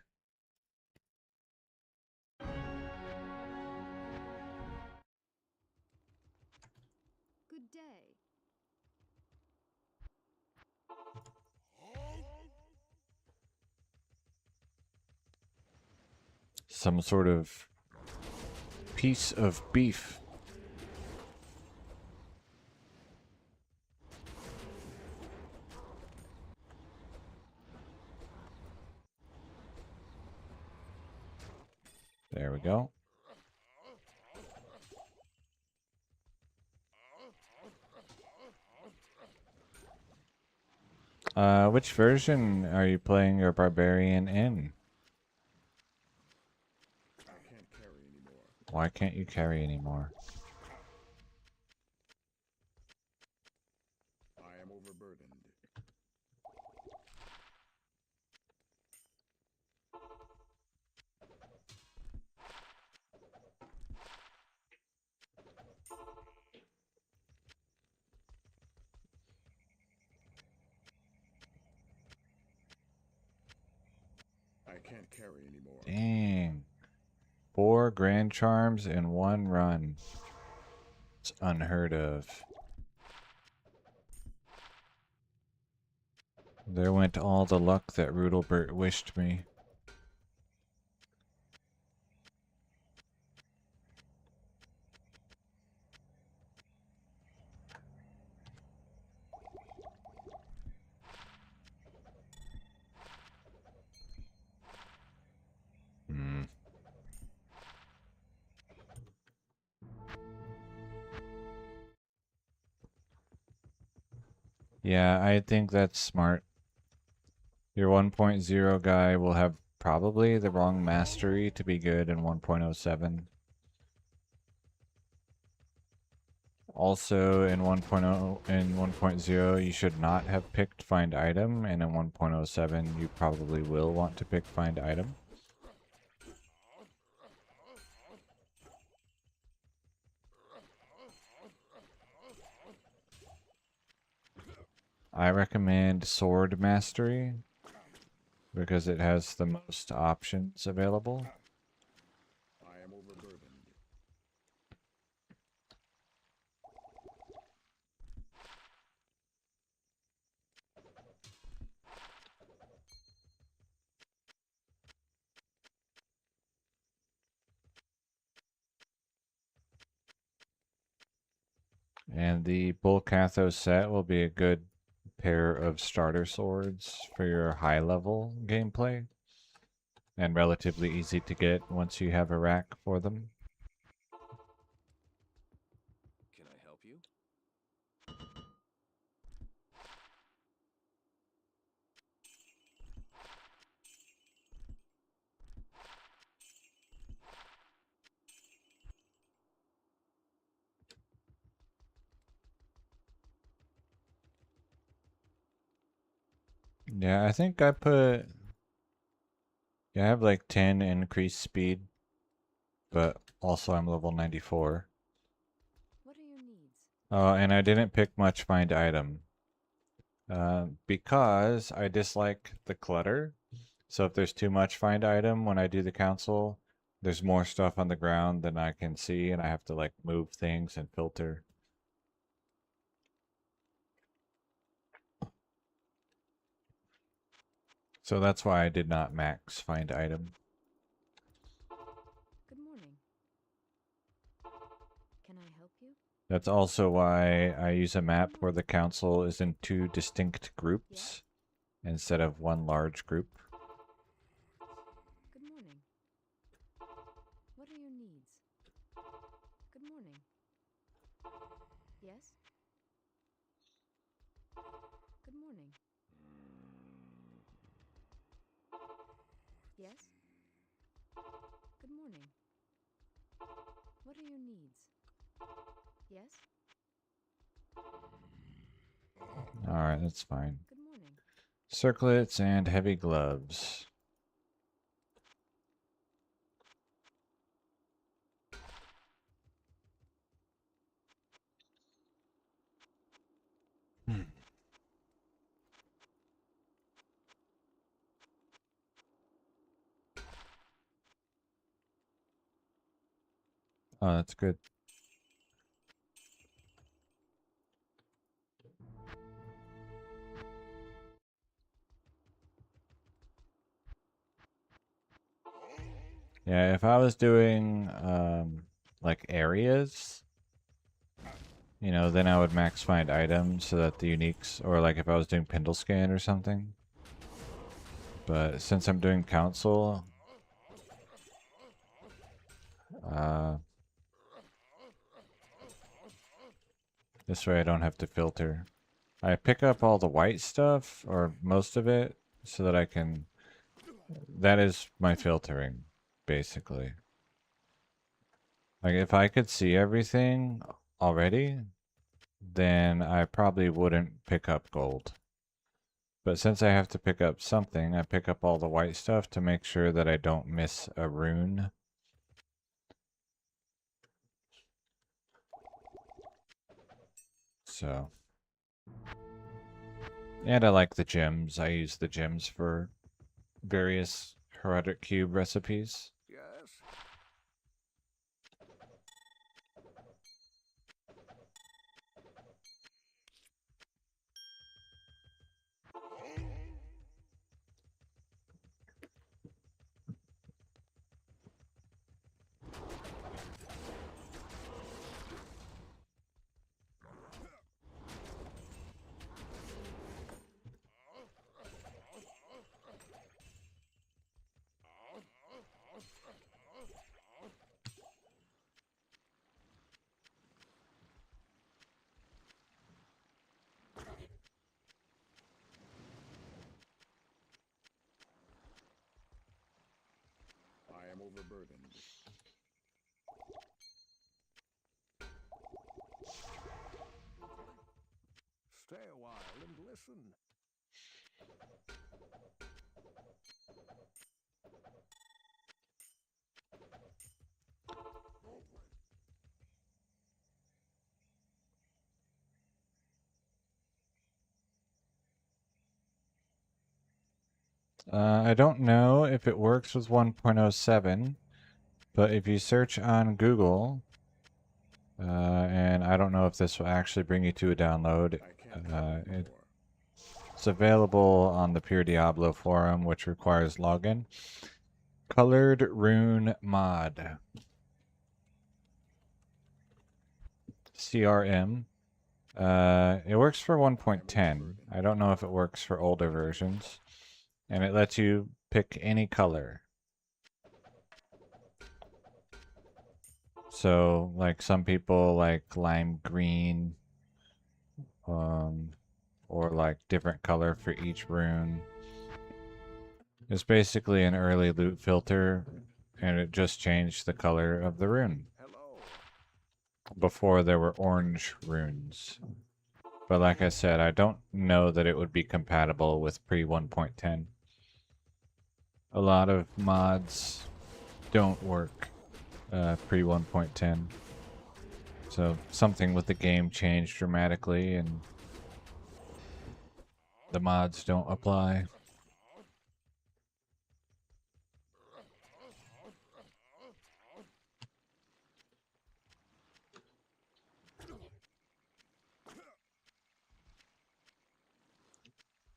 Good day. Some sort of piece of beef. There we go. Which version are you playing your barbarian in? I can't carry anymore. Why can't you carry anymore? I am overburdened. I can't carry anymore. Dang. 4 grand charms in one run. It's unheard of. There went all the luck that Rudelbert wished me. Hmm. Yeah, I think that's smart. Your 1.0 guy will have probably the wrong mastery to be good in 1.07. Also in 1.0 and 1.0 you should not have picked find item, and in 1.07 you probably will want to pick find item. I recommend Sword Mastery because it has the most options available. I am overburdened. And the Bull Cathos set will be a good pair of starter swords for your high level gameplay. And relatively easy to get once you have a rack for them. Can I help you? Yeah, I think I put... Yeah, I have like 10 increased speed, but also I'm level 94. What are your needs? Oh, and I didn't pick much find item. Because I dislike the clutter. So if there's too much find item when I do the council, there's more stuff on the ground than I can see, and I have to like move things and filter. So that's why I did not max find item. Good morning. Can I help you? That's also why I use a map where the council is in 2 distinct groups instead of one large group. Good morning. What are your needs? Good morning. Yes? Good morning. Yes? Good morning. What are your needs? Yes? Alright, that's fine. Good morning. Circlets and heavy gloves. Oh, that's good. Yeah, if I was doing like areas, you know, then I would max find items so that the uniques, or like if I was doing Pendle Scan or something. But since I'm doing council, uh, this way I don't have to filter. I pick up all the white stuff, or most of it, so that I can... That is my filtering, basically. Like, if I could see everything already, then I probably wouldn't pick up gold. But since I have to pick up something, I pick up all the white stuff to make sure that I don't miss a rune. So... And I like the gems. I use the gems for various Heroic Cube recipes. Yes? I am overburdened. Stay a while and listen. I don't know if it works with 1.07, but if you search on Google, and I don't know if this will actually bring you to a download, I can't help you anymore. it's available on the Pure Diablo forum, which requires login. Colored Rune Mod. CRM. It works for 1.10. I don't know if it works for older versions. And it lets you pick any color. So, like, some people like lime green, or like different color for each rune. It's basically an early loot filter, and it just changed the color of the rune. Hello. Before there were orange runes. But like I said, I don't know that it would be compatible with pre 1.10. A lot of mods don't work pre 1.10. So something with the game changed dramatically and the mods don't apply.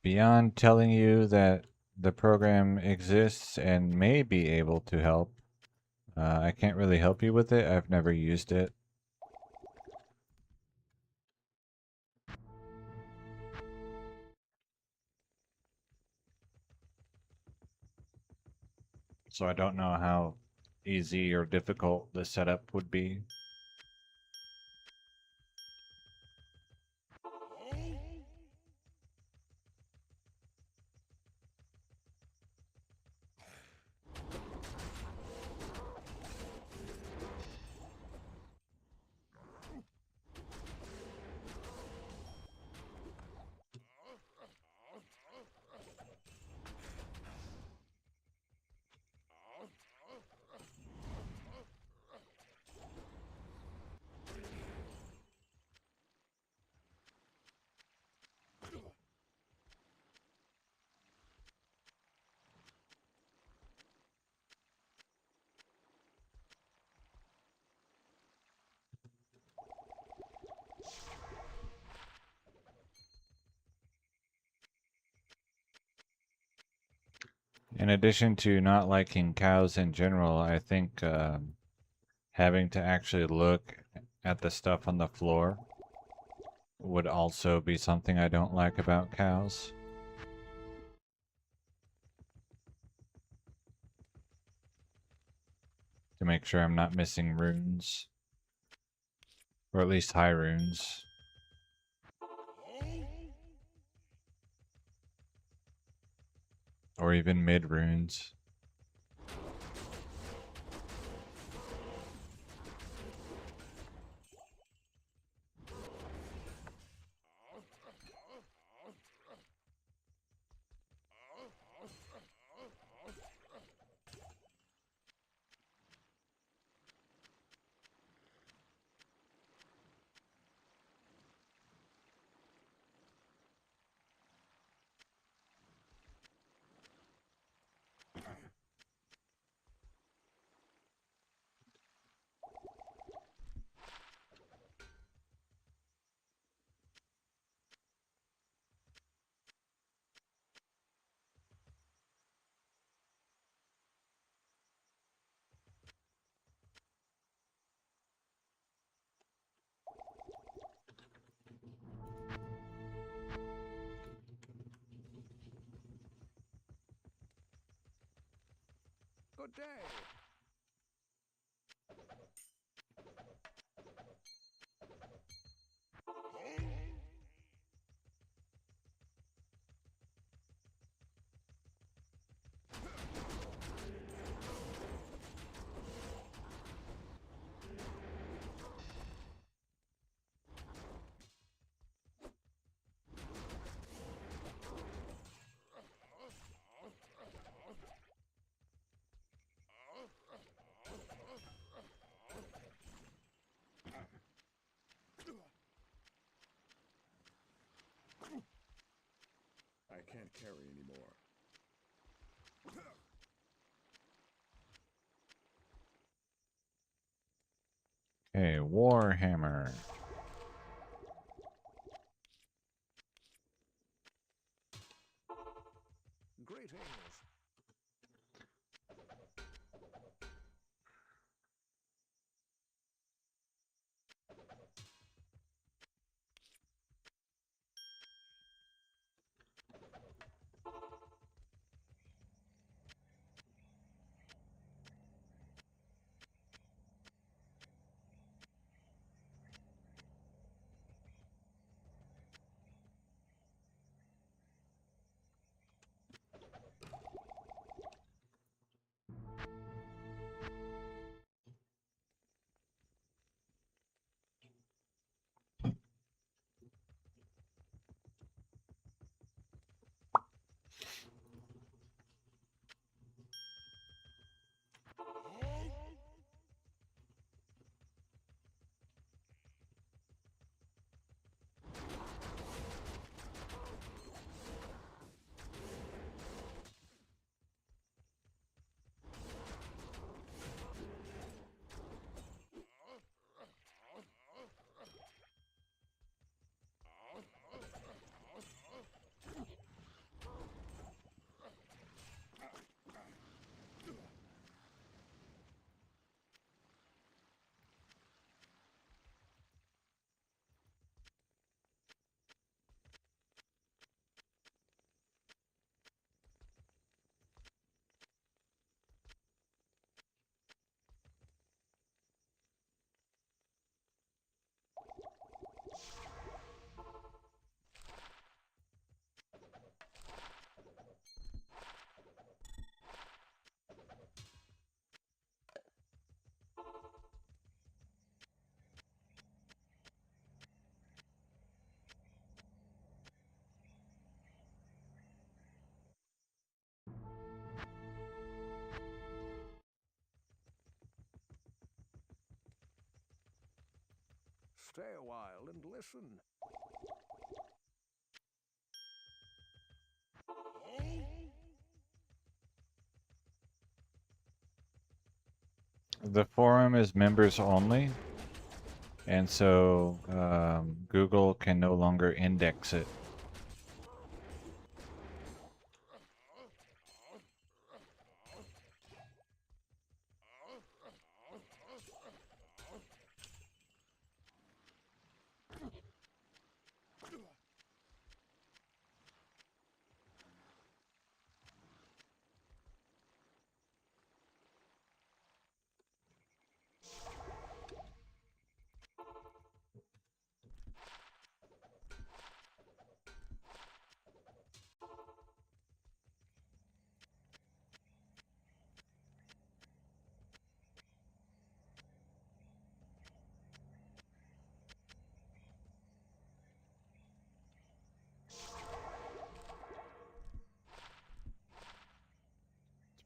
Beyond telling you that the program exists and may be able to help, I can't really help you with it. I've never used it. So I don't know how easy or difficult the setup would be. In addition to not liking cows in general, I think having to actually look at the stuff on the floor would also be something I don't like about cows. To make sure I'm not missing runes. Or at least high runes. Or even mid runes. Good day. I can't carry anymore. Warhammer. Greetings. Stay a while and listen. The forum is members only, and so Google can no longer index it.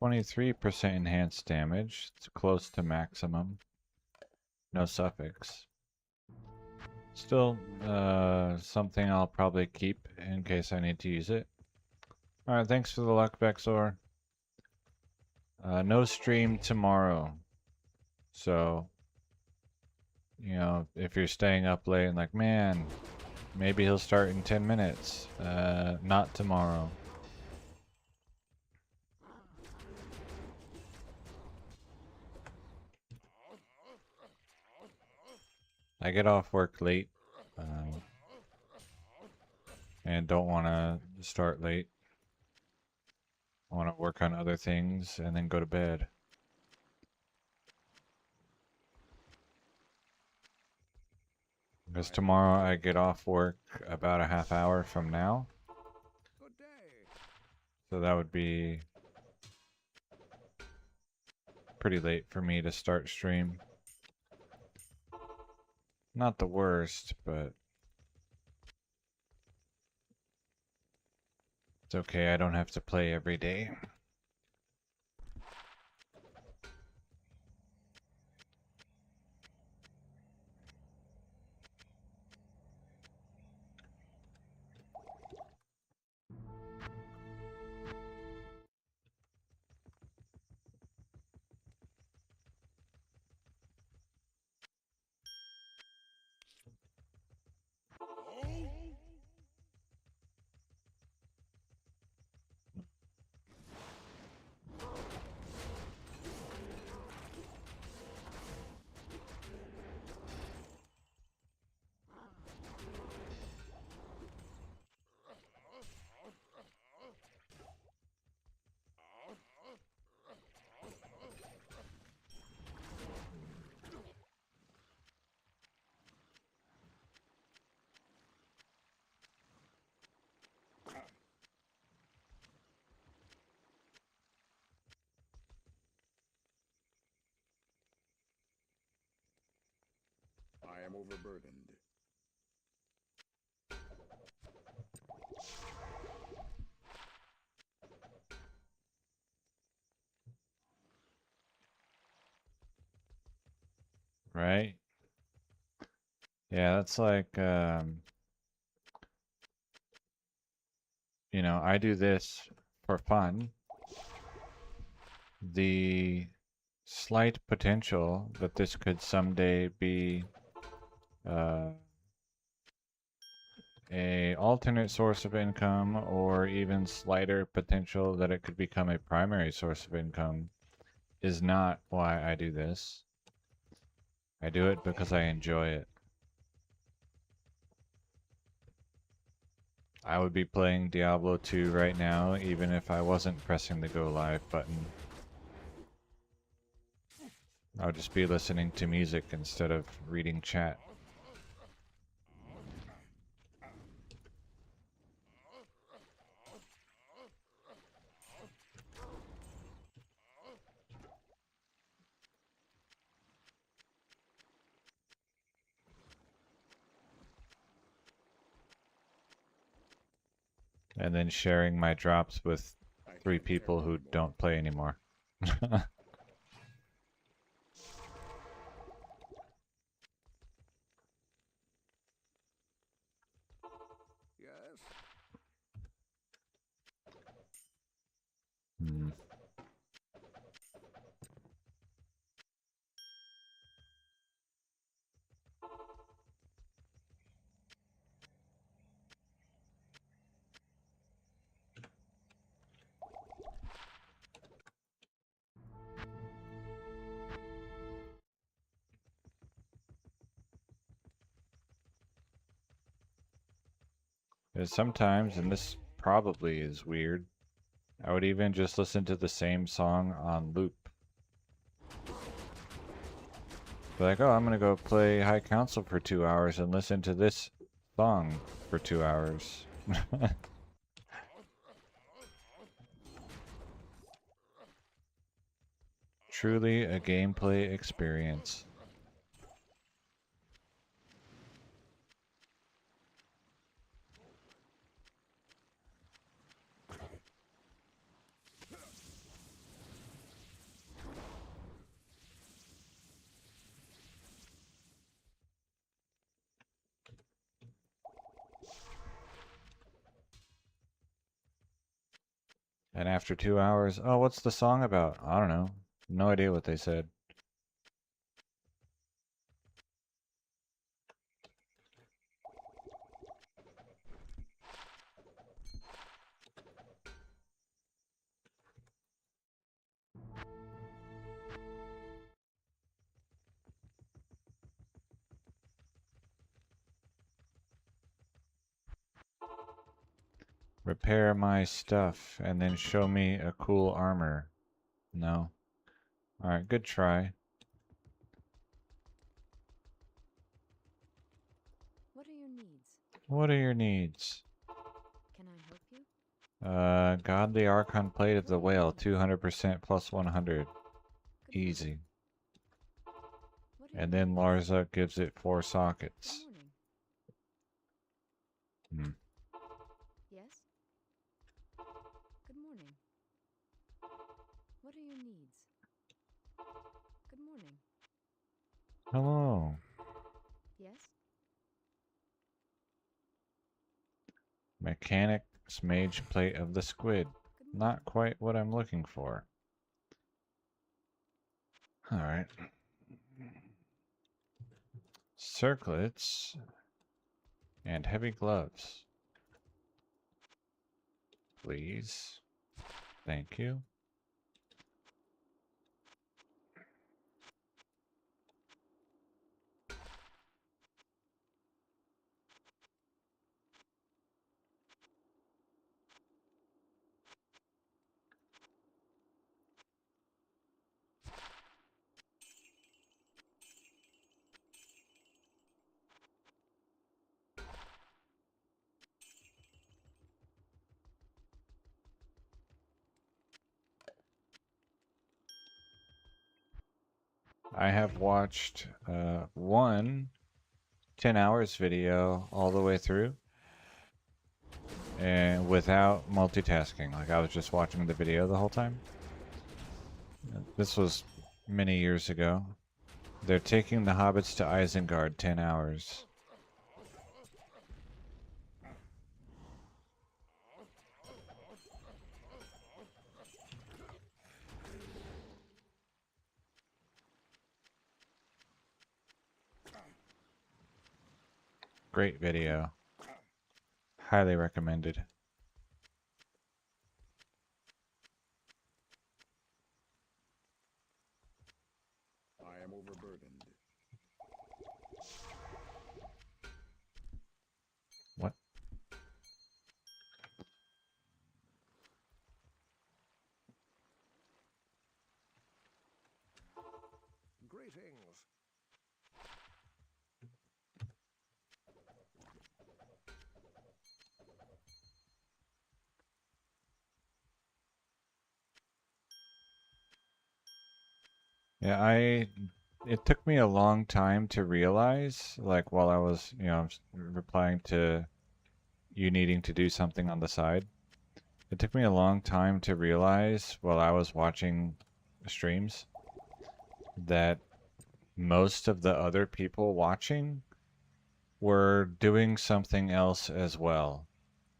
%23 enhanced damage. It's close to maximum. No suffix. Still, something I'll probably keep in case I need to use it. Alright, thanks for the luck, Vexor. No stream tomorrow. So, you know, if you're staying up late and like, man, maybe he'll start in 10 minutes. Not tomorrow. I get off work late. And don't want to start late. I want to work on other things and then go to bed. Because tomorrow I get off work about a half hour from now. Good day. So that would be pretty late for me to start stream. Not the worst, but it's okay. I don't have to play every day. am overburdened. Right? Yeah, that's like, you know, I do this for fun. The slight potential that this could someday be a alternate source of income, or even slighter potential that it could become a primary source of income, is not why I do this. I do it because I enjoy it. I would be playing Diablo 2 right now even if I wasn't pressing the go live button. I would just be listening to music instead of reading chat. And then sharing my drops with I 3 can't carry people who anymore. don't play anymore. Yes? Hmm. There's sometimes, and this probably is weird, I would even just listen to the same song on loop. Be like, oh, I'm gonna go play High Council for 2 hours and listen to this song for 2 hours. Truly a gameplay experience. And after 2 hours, oh, what's the song about? I don't know. No idea what they said. Repair my stuff and then show me a cool armor. No. Alright, good try. What are your needs? What are your needs? Can I help you? Godly Archon Plate of the Whale, 200% plus 100. Good morning. Easy. What are And your then needs? Larza gives it 4 Good sockets. morning. Hmm. Yes? Good morning. What are your needs? Good morning. Hello. Yes? Mechanics Mage Plate of the Squid. Good morning. Not quite what I'm looking for. Alright. Circlets and heavy gloves. Please. Thank you. I have watched one 10 hours video all the way through and without multitasking. Like I was just watching the video the whole time. This was many years ago. They're taking the hobbits to Isengard, 10 hours. Great video. Highly recommended. I am overburdened. What? Greetings. Yeah, it took me a long time to realize, like while I was, replying to you needing to do something on the side. It took me a long time to realize while I was watching streams that most of the other people watching were doing something else as well.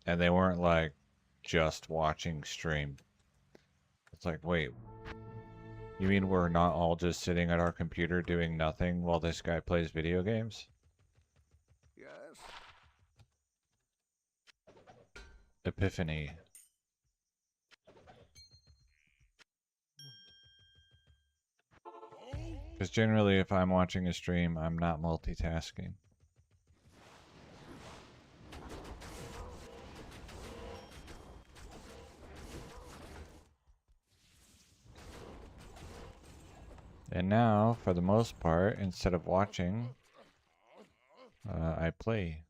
And they weren't like just watching stream. It's like, wait, you mean we're not all just sitting at our computer doing nothing while this guy plays video games? Yes. Epiphany. Because generally, if I'm watching a stream, I'm not multitasking. And now, for the most part, instead of watching, I play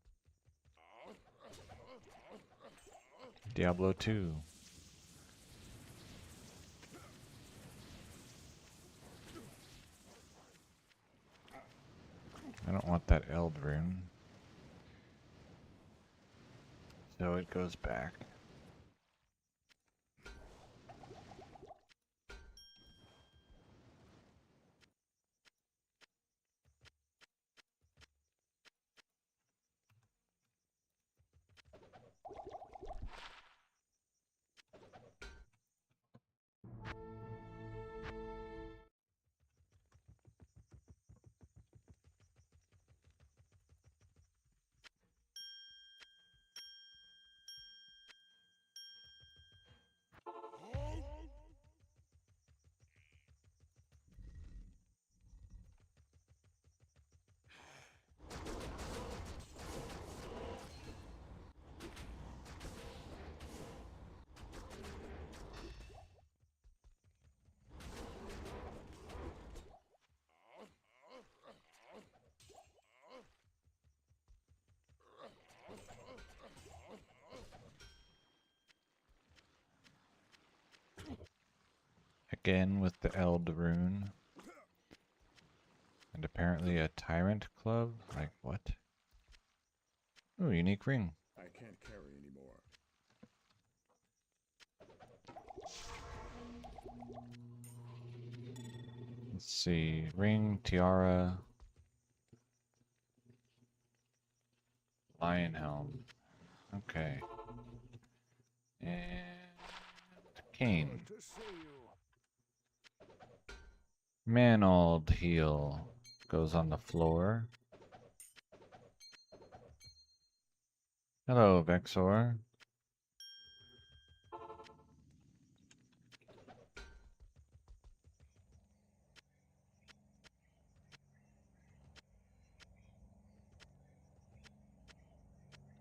Diablo 2. I don't want that Eld rune. So it goes back. Again with the Eld rune. And apparently a Tyrant Club? Like what? Ooh, unique ring. I can't carry anymore. Let's see. Ring, tiara, lion helm. Okay. And cane. Good to see you. Manold heal goes on the floor. Hello, Vexor.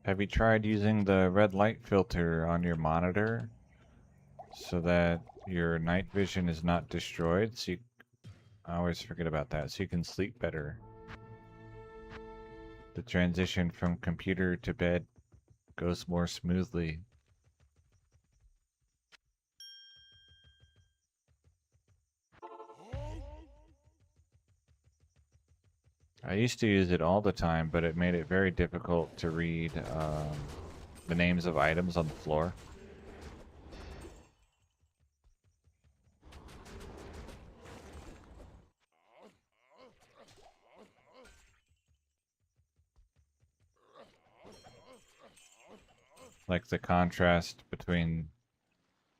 Have you tried using the red light filter on your monitor so that your night vision is not destroyed? I always forget about that. So you can sleep better. The transition from computer to bed goes more smoothly. I used to use it all the time, but it made it very difficult to read the names of items on the floor. Like the contrast between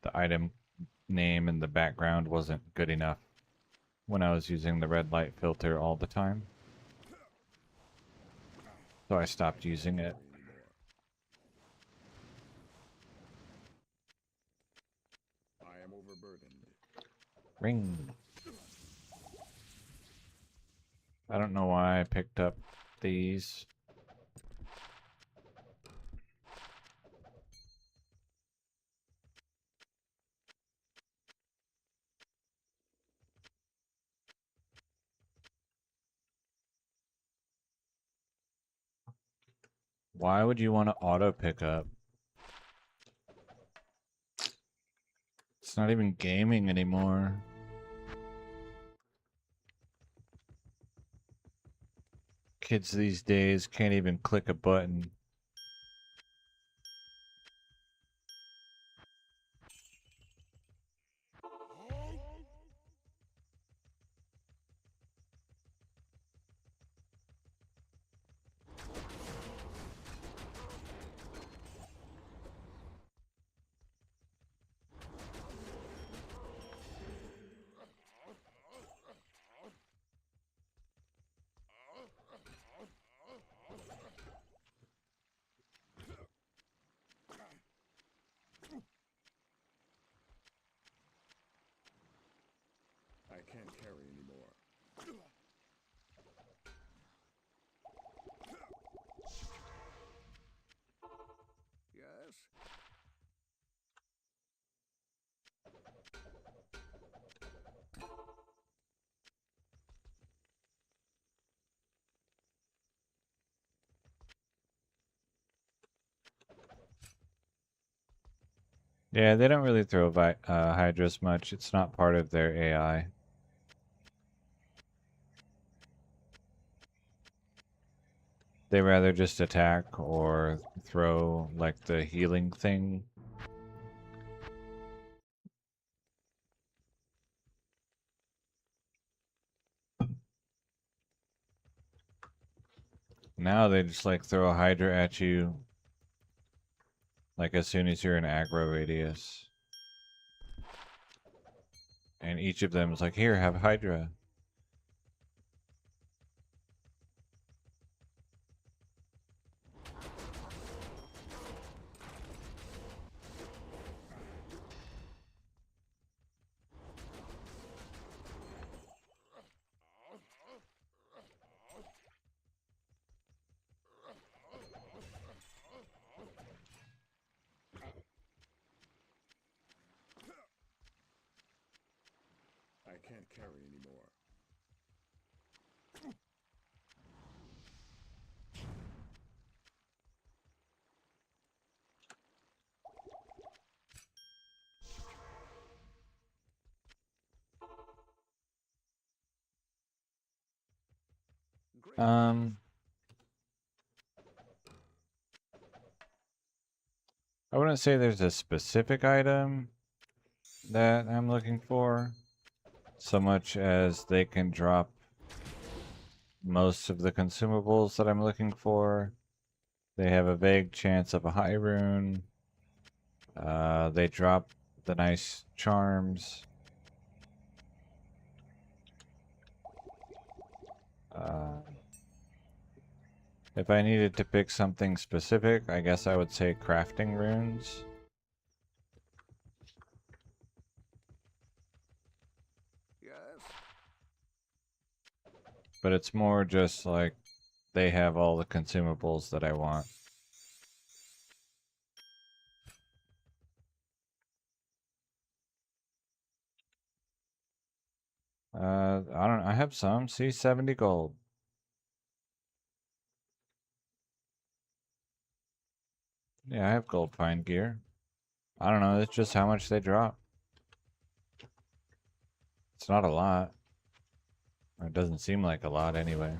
the item name and the background wasn't good enough when I was using the red light filter all the time. So I stopped using it. I am overburdened. Ring. I don't know why I picked up these. Why would you want to auto pick up? It's not even gaming anymore. Kids these days can't even click a button. I can't carry anymore. Yes? Yeah, they don't really throw Hydras much. It's not part of their AI. They rather just attack or throw like the healing thing. Now they just like throw a Hydra at you like as soon as you're in aggro radius. And each of them is like, here, have Hydra. I can't carry anymore. Great. I wouldn't say there's a specific item that I'm looking for, so much as they can drop most of the consumables that I'm looking for. They have a vague chance of a high rune. They drop the nice charms. If I needed to pick something specific, I guess I would say crafting runes. Yes? But it's more just like they have all the consumables that I want. I have some. See, 70 gold. Yeah, I have gold pine gear. I don't know, it's just how much they drop. It's not a lot. Or it doesn't seem like a lot anyway.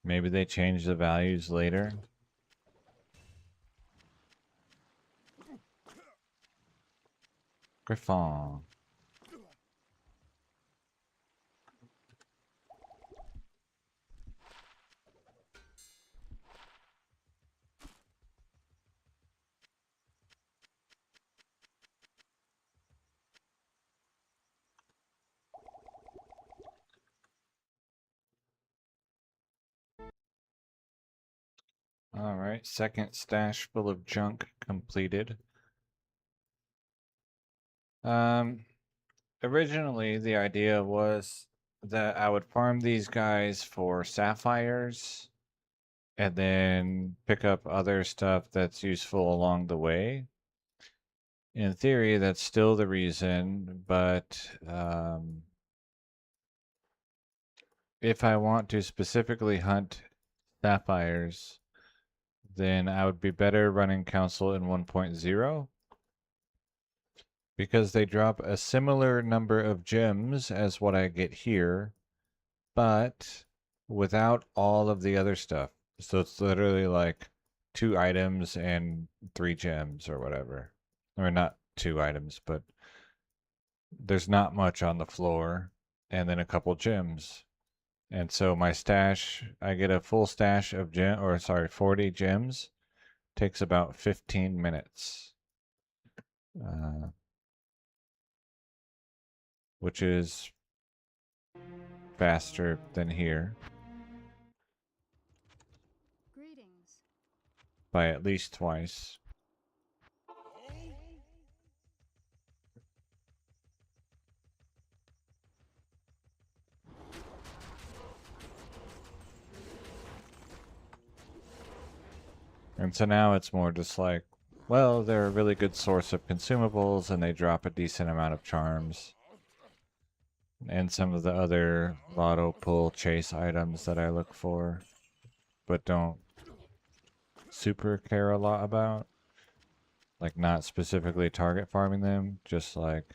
Maybe they change the values later. Griffon. All right, second stash full of junk completed. Originally the idea was that I would farm these guys for sapphires and then pick up other stuff that's useful along the way. In theory, that's still the reason, but if I want to specifically hunt sapphires, then I would be better running Council in 1.0 because they drop a similar number of gems as what I get here, but without all of the other stuff. So it's literally like 2 items and 3 gems or whatever. Or not 2 items, but there's not much on the floor and then a couple gems. And so my stash, I get a full stash of 40 gems. Takes about 15 minutes. Which is faster than here Greetings. by at least twice. And so now it's more just like, well, they're a really good source of consumables and they drop a decent amount of charms. And some of the other lotto pull chase items that I look for, but don't super care a lot about. Like not specifically target farming them, just like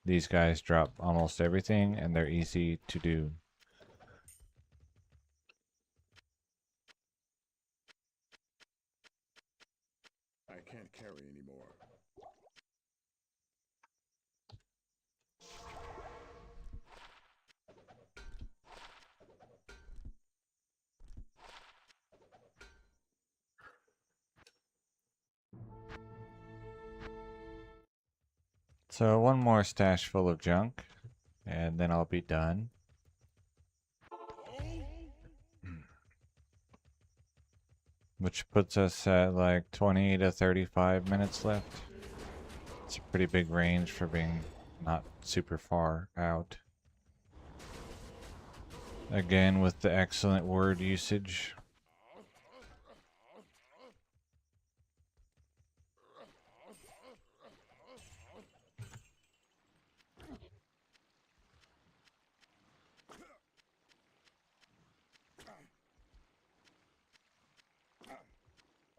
these guys drop almost everything and they're easy to do. I can't carry anymore. So one more stash full of junk, and then I'll be done. Which puts us at like 20 to 35 minutes left. It's a pretty big range for being not super far out. Again, with the excellent word usage.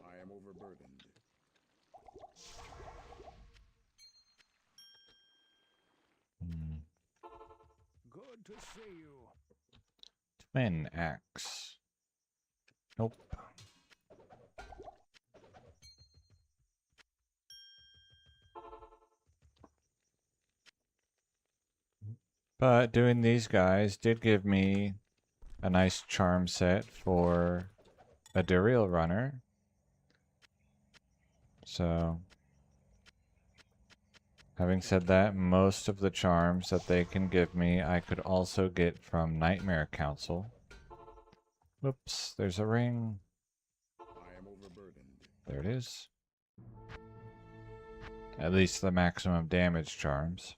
I am overburdened. Good to see you. Twin axe. Nope. But doing these guys did give me a nice charm set for a Duriel runner. So, having said that, most of the charms that they can give me, I could also get from Nightmare Council. Whoops, there's a ring. I am overburdened. There it is. At least the maximum damage charms.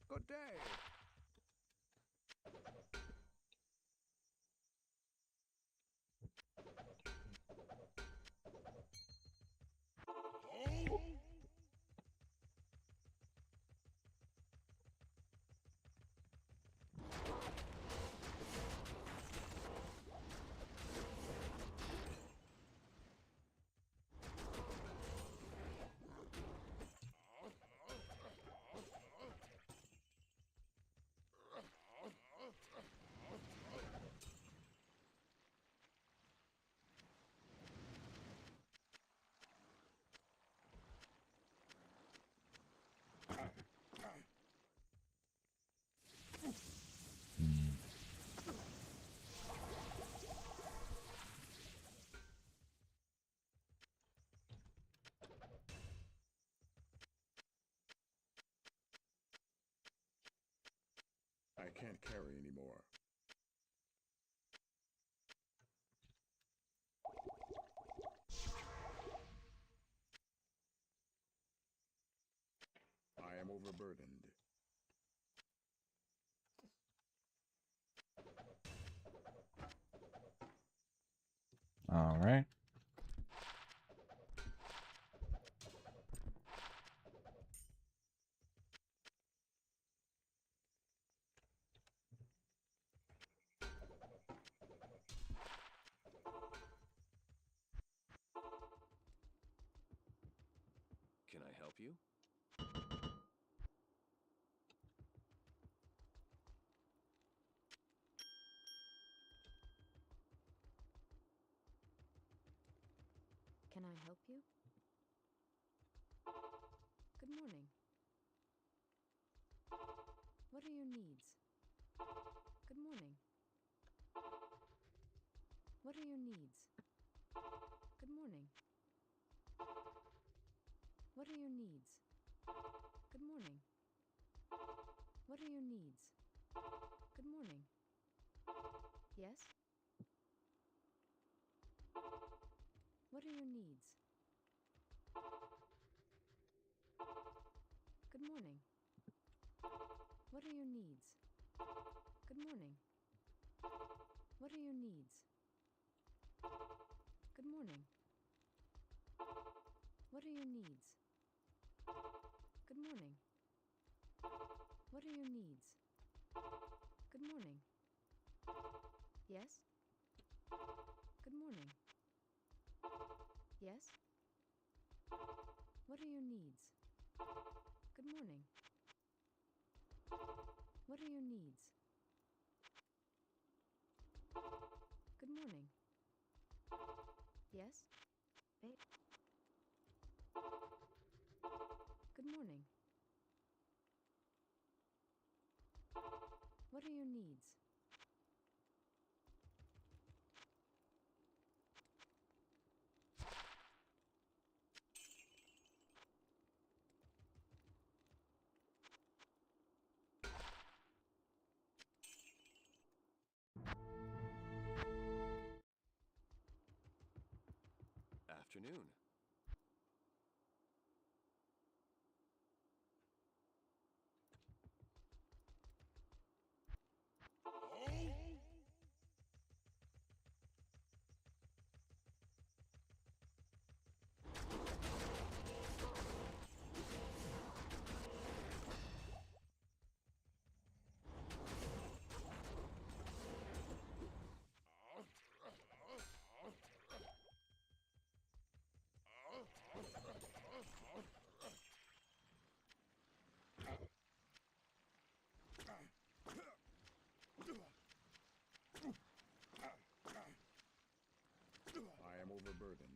Good day. can't carry anymore. I am overburdened. All right. Can I help you? Can I help you? Good morning. What are your needs? Good morning. What are your needs? Good morning. What are your needs? Good morning. What are your needs? Good morning. Yes? What are your needs? Good morning. What are your needs? Good morning. What are your needs? Good morning. What are your needs? Good morning. What are your needs? Good morning. Yes? Good morning. Yes? What are your needs? Good morning. What are your needs? Good morning. Yes? Good morning. What are your needs? Afternoon. I am overburdened.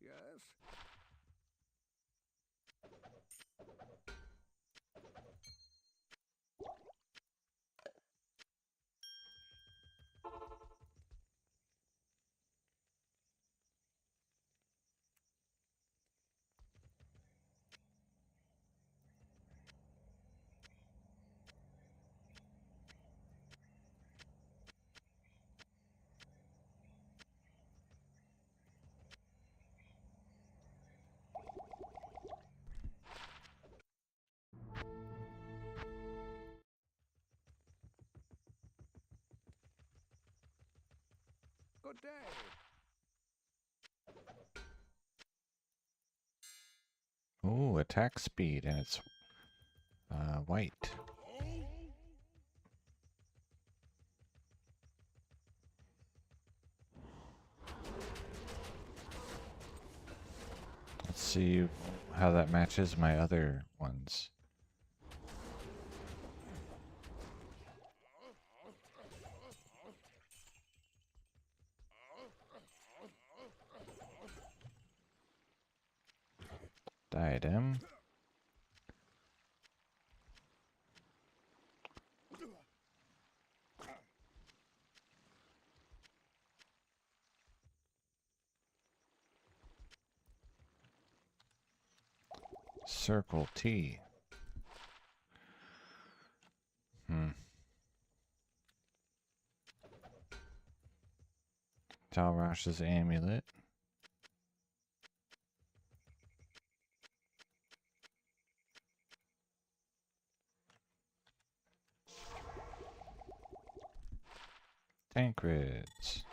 Yes? Good day. Ooh, attack speed, and it's white. Let's see how that matches my other ones. Diadem. Circle T. Talrash's amulet. Tancreds.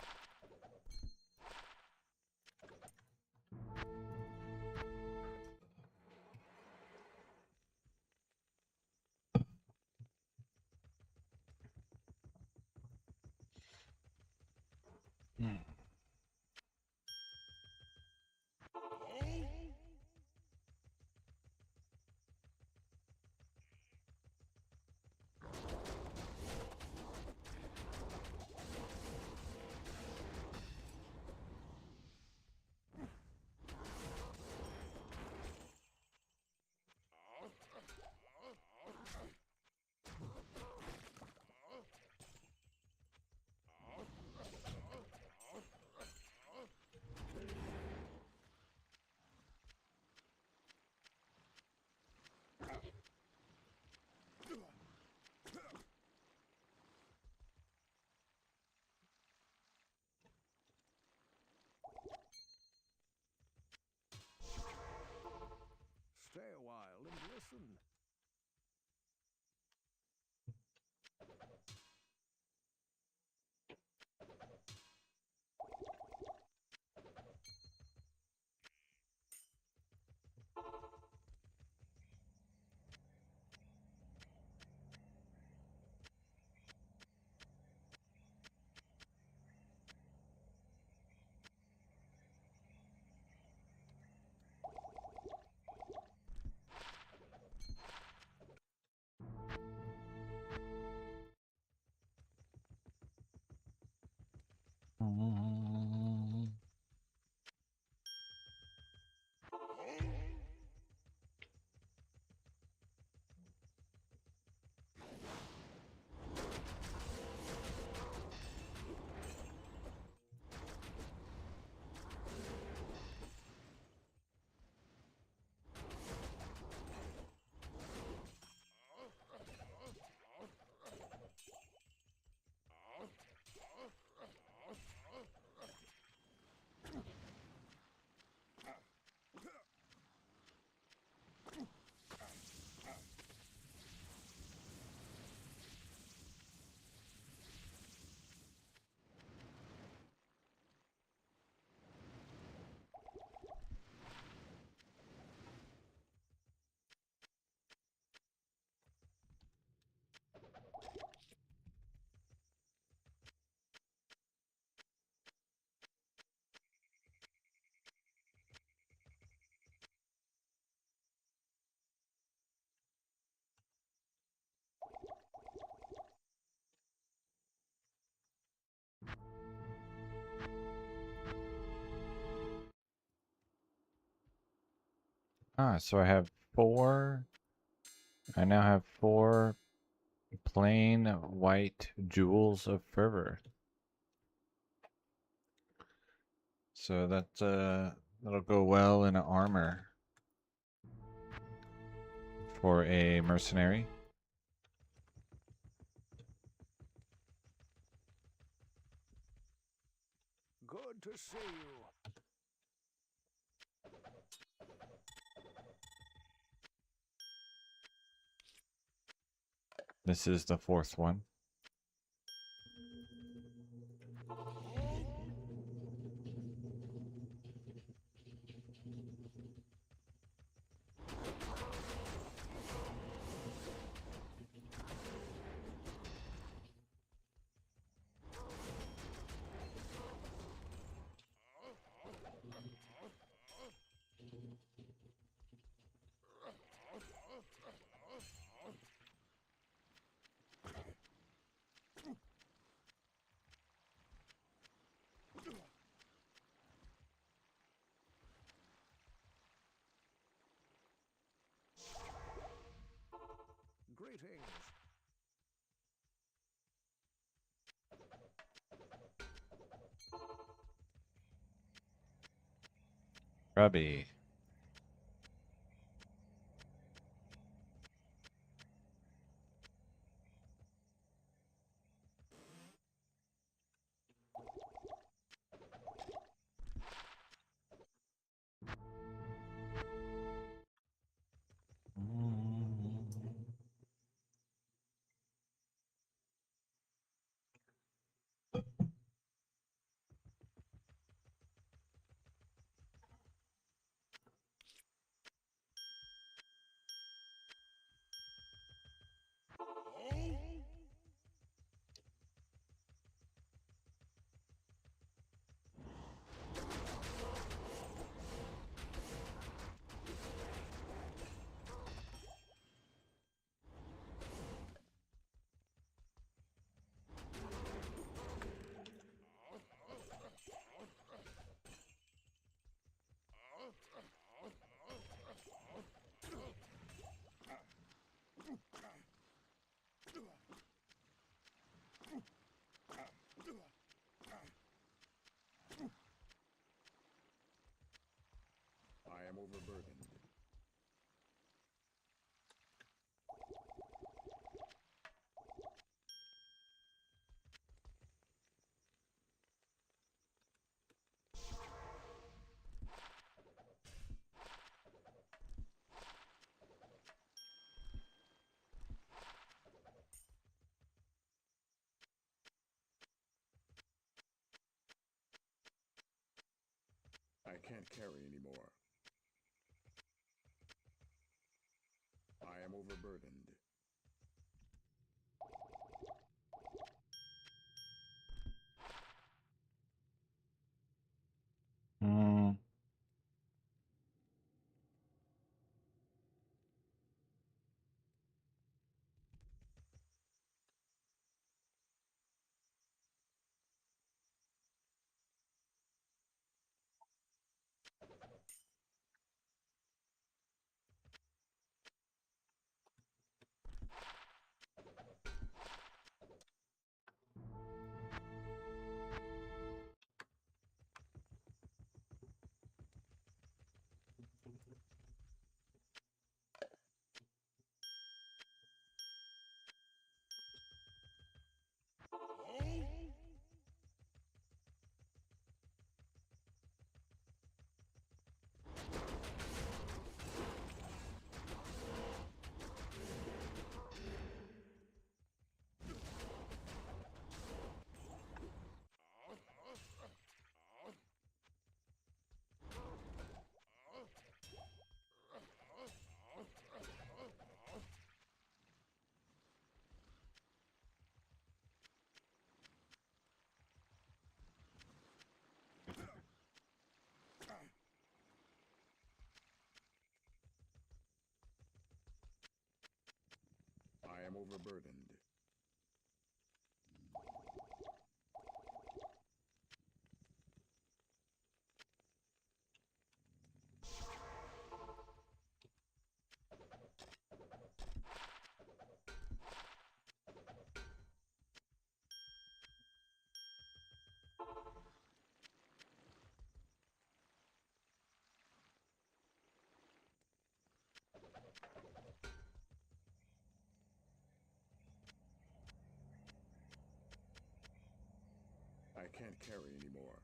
Stay a while and listen. So I have 4. I now have 4 plain white jewels of fervor. So that'll go well in armor for a mercenary. Good to see you. This is the 4th one. Greetings. Grubby. I can't carry anymore. I am overburdened. Hmm. I am overburdened. I can't carry anymore.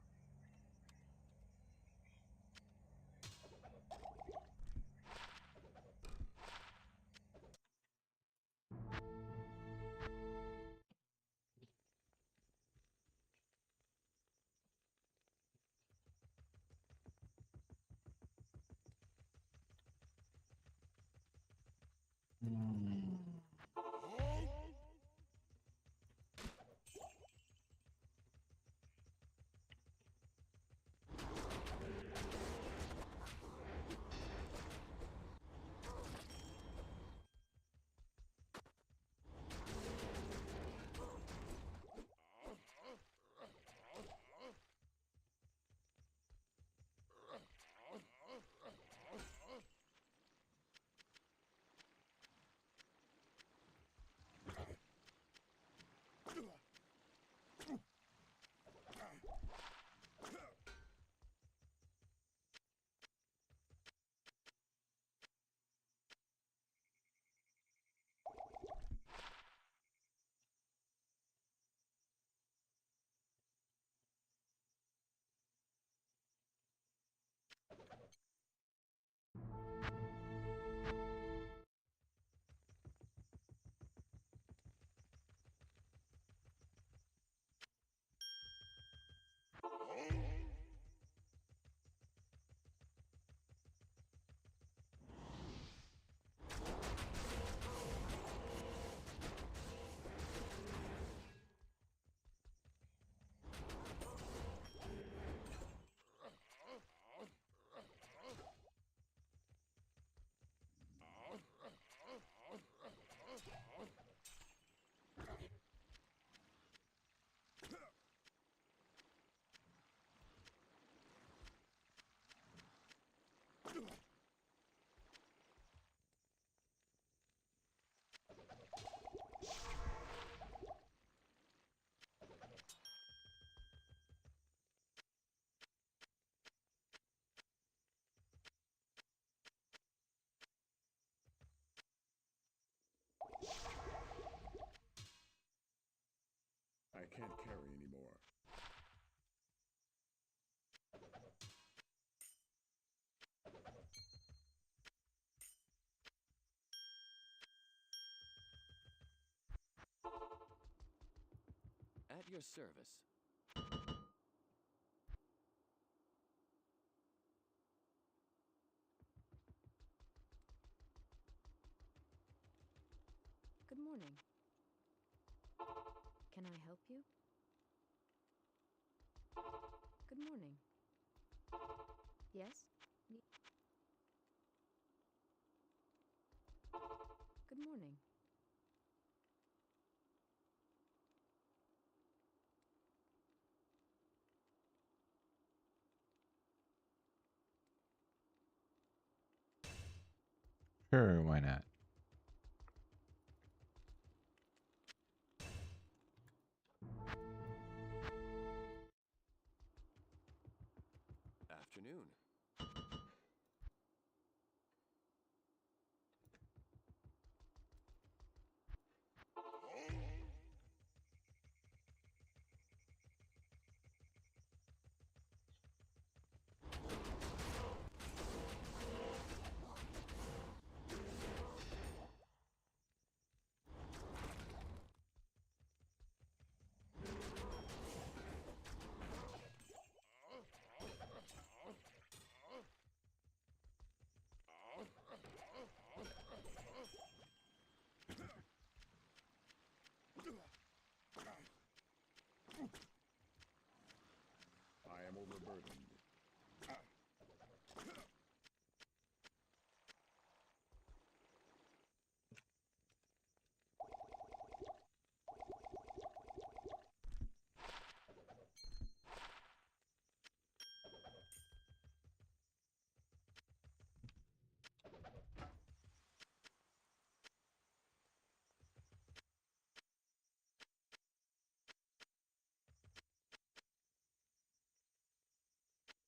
I can't carry anymore. At your service. help you? Good morning. Yes? Good morning. Sure, why not? Afternoon. I am overburdened.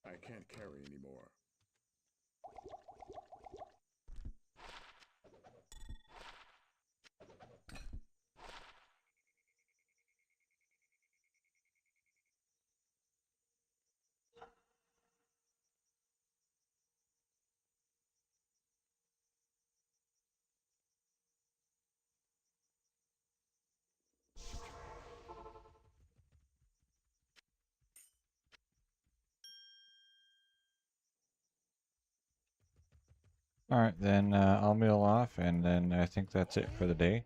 I can't carry anymore. All right, then I'll meal off, and then I think that's it for the day.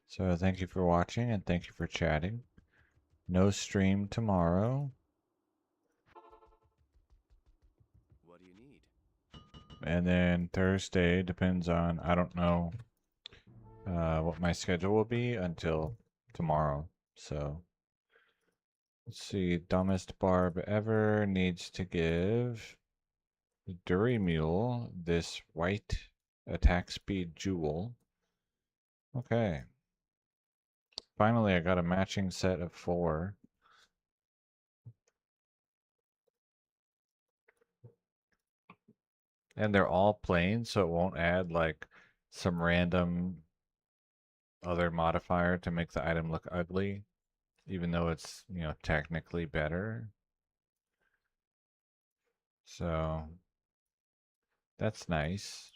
So thank you for watching, and thank you for chatting. No stream tomorrow, What do you need? and then Thursday depends on, I don't know what my schedule will be until tomorrow. So let's see, dumbest barb ever needs to give Durimule this white attack speed jewel. Okay. Finally, I got a matching set of 4. And they're all plain, so it won't add like some random other modifier to make the item look ugly, even though it's, you know, technically better. So that's nice.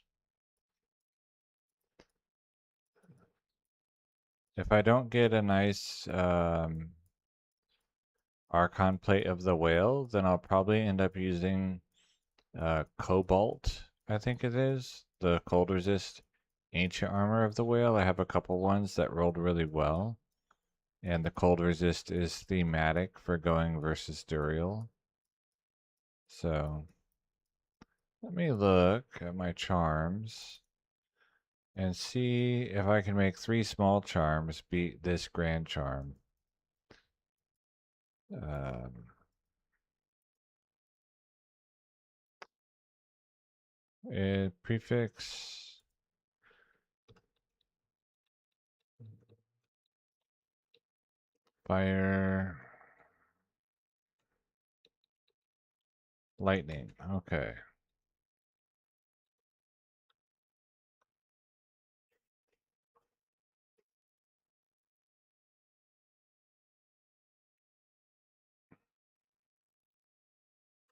If I don't get a nice Archon Plate of the Whale, then I'll probably end up using Cobalt, I think it is, the cold resist ancient armor of the whale. I have a couple ones that rolled really well, and the cold resist is thematic for going versus Duriel. So let me look at my charms and see if I can make 3 small charms beat this grand charm. Prefix fire lightning. Okay.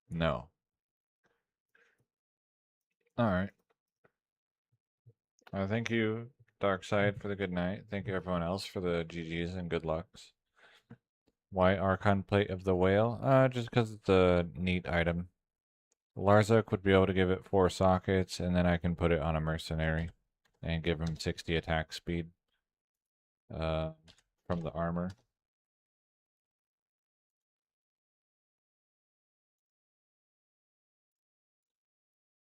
No. All right. Thank you, Darkside, for the good night. Thank you, everyone else, for the GGs and good lucks. Why Archon Plate of the Whale? Just because it's a neat item. Larzok would be able to give it 4 sockets, and then I can put it on a mercenary and give him 60 attack speed from the armor.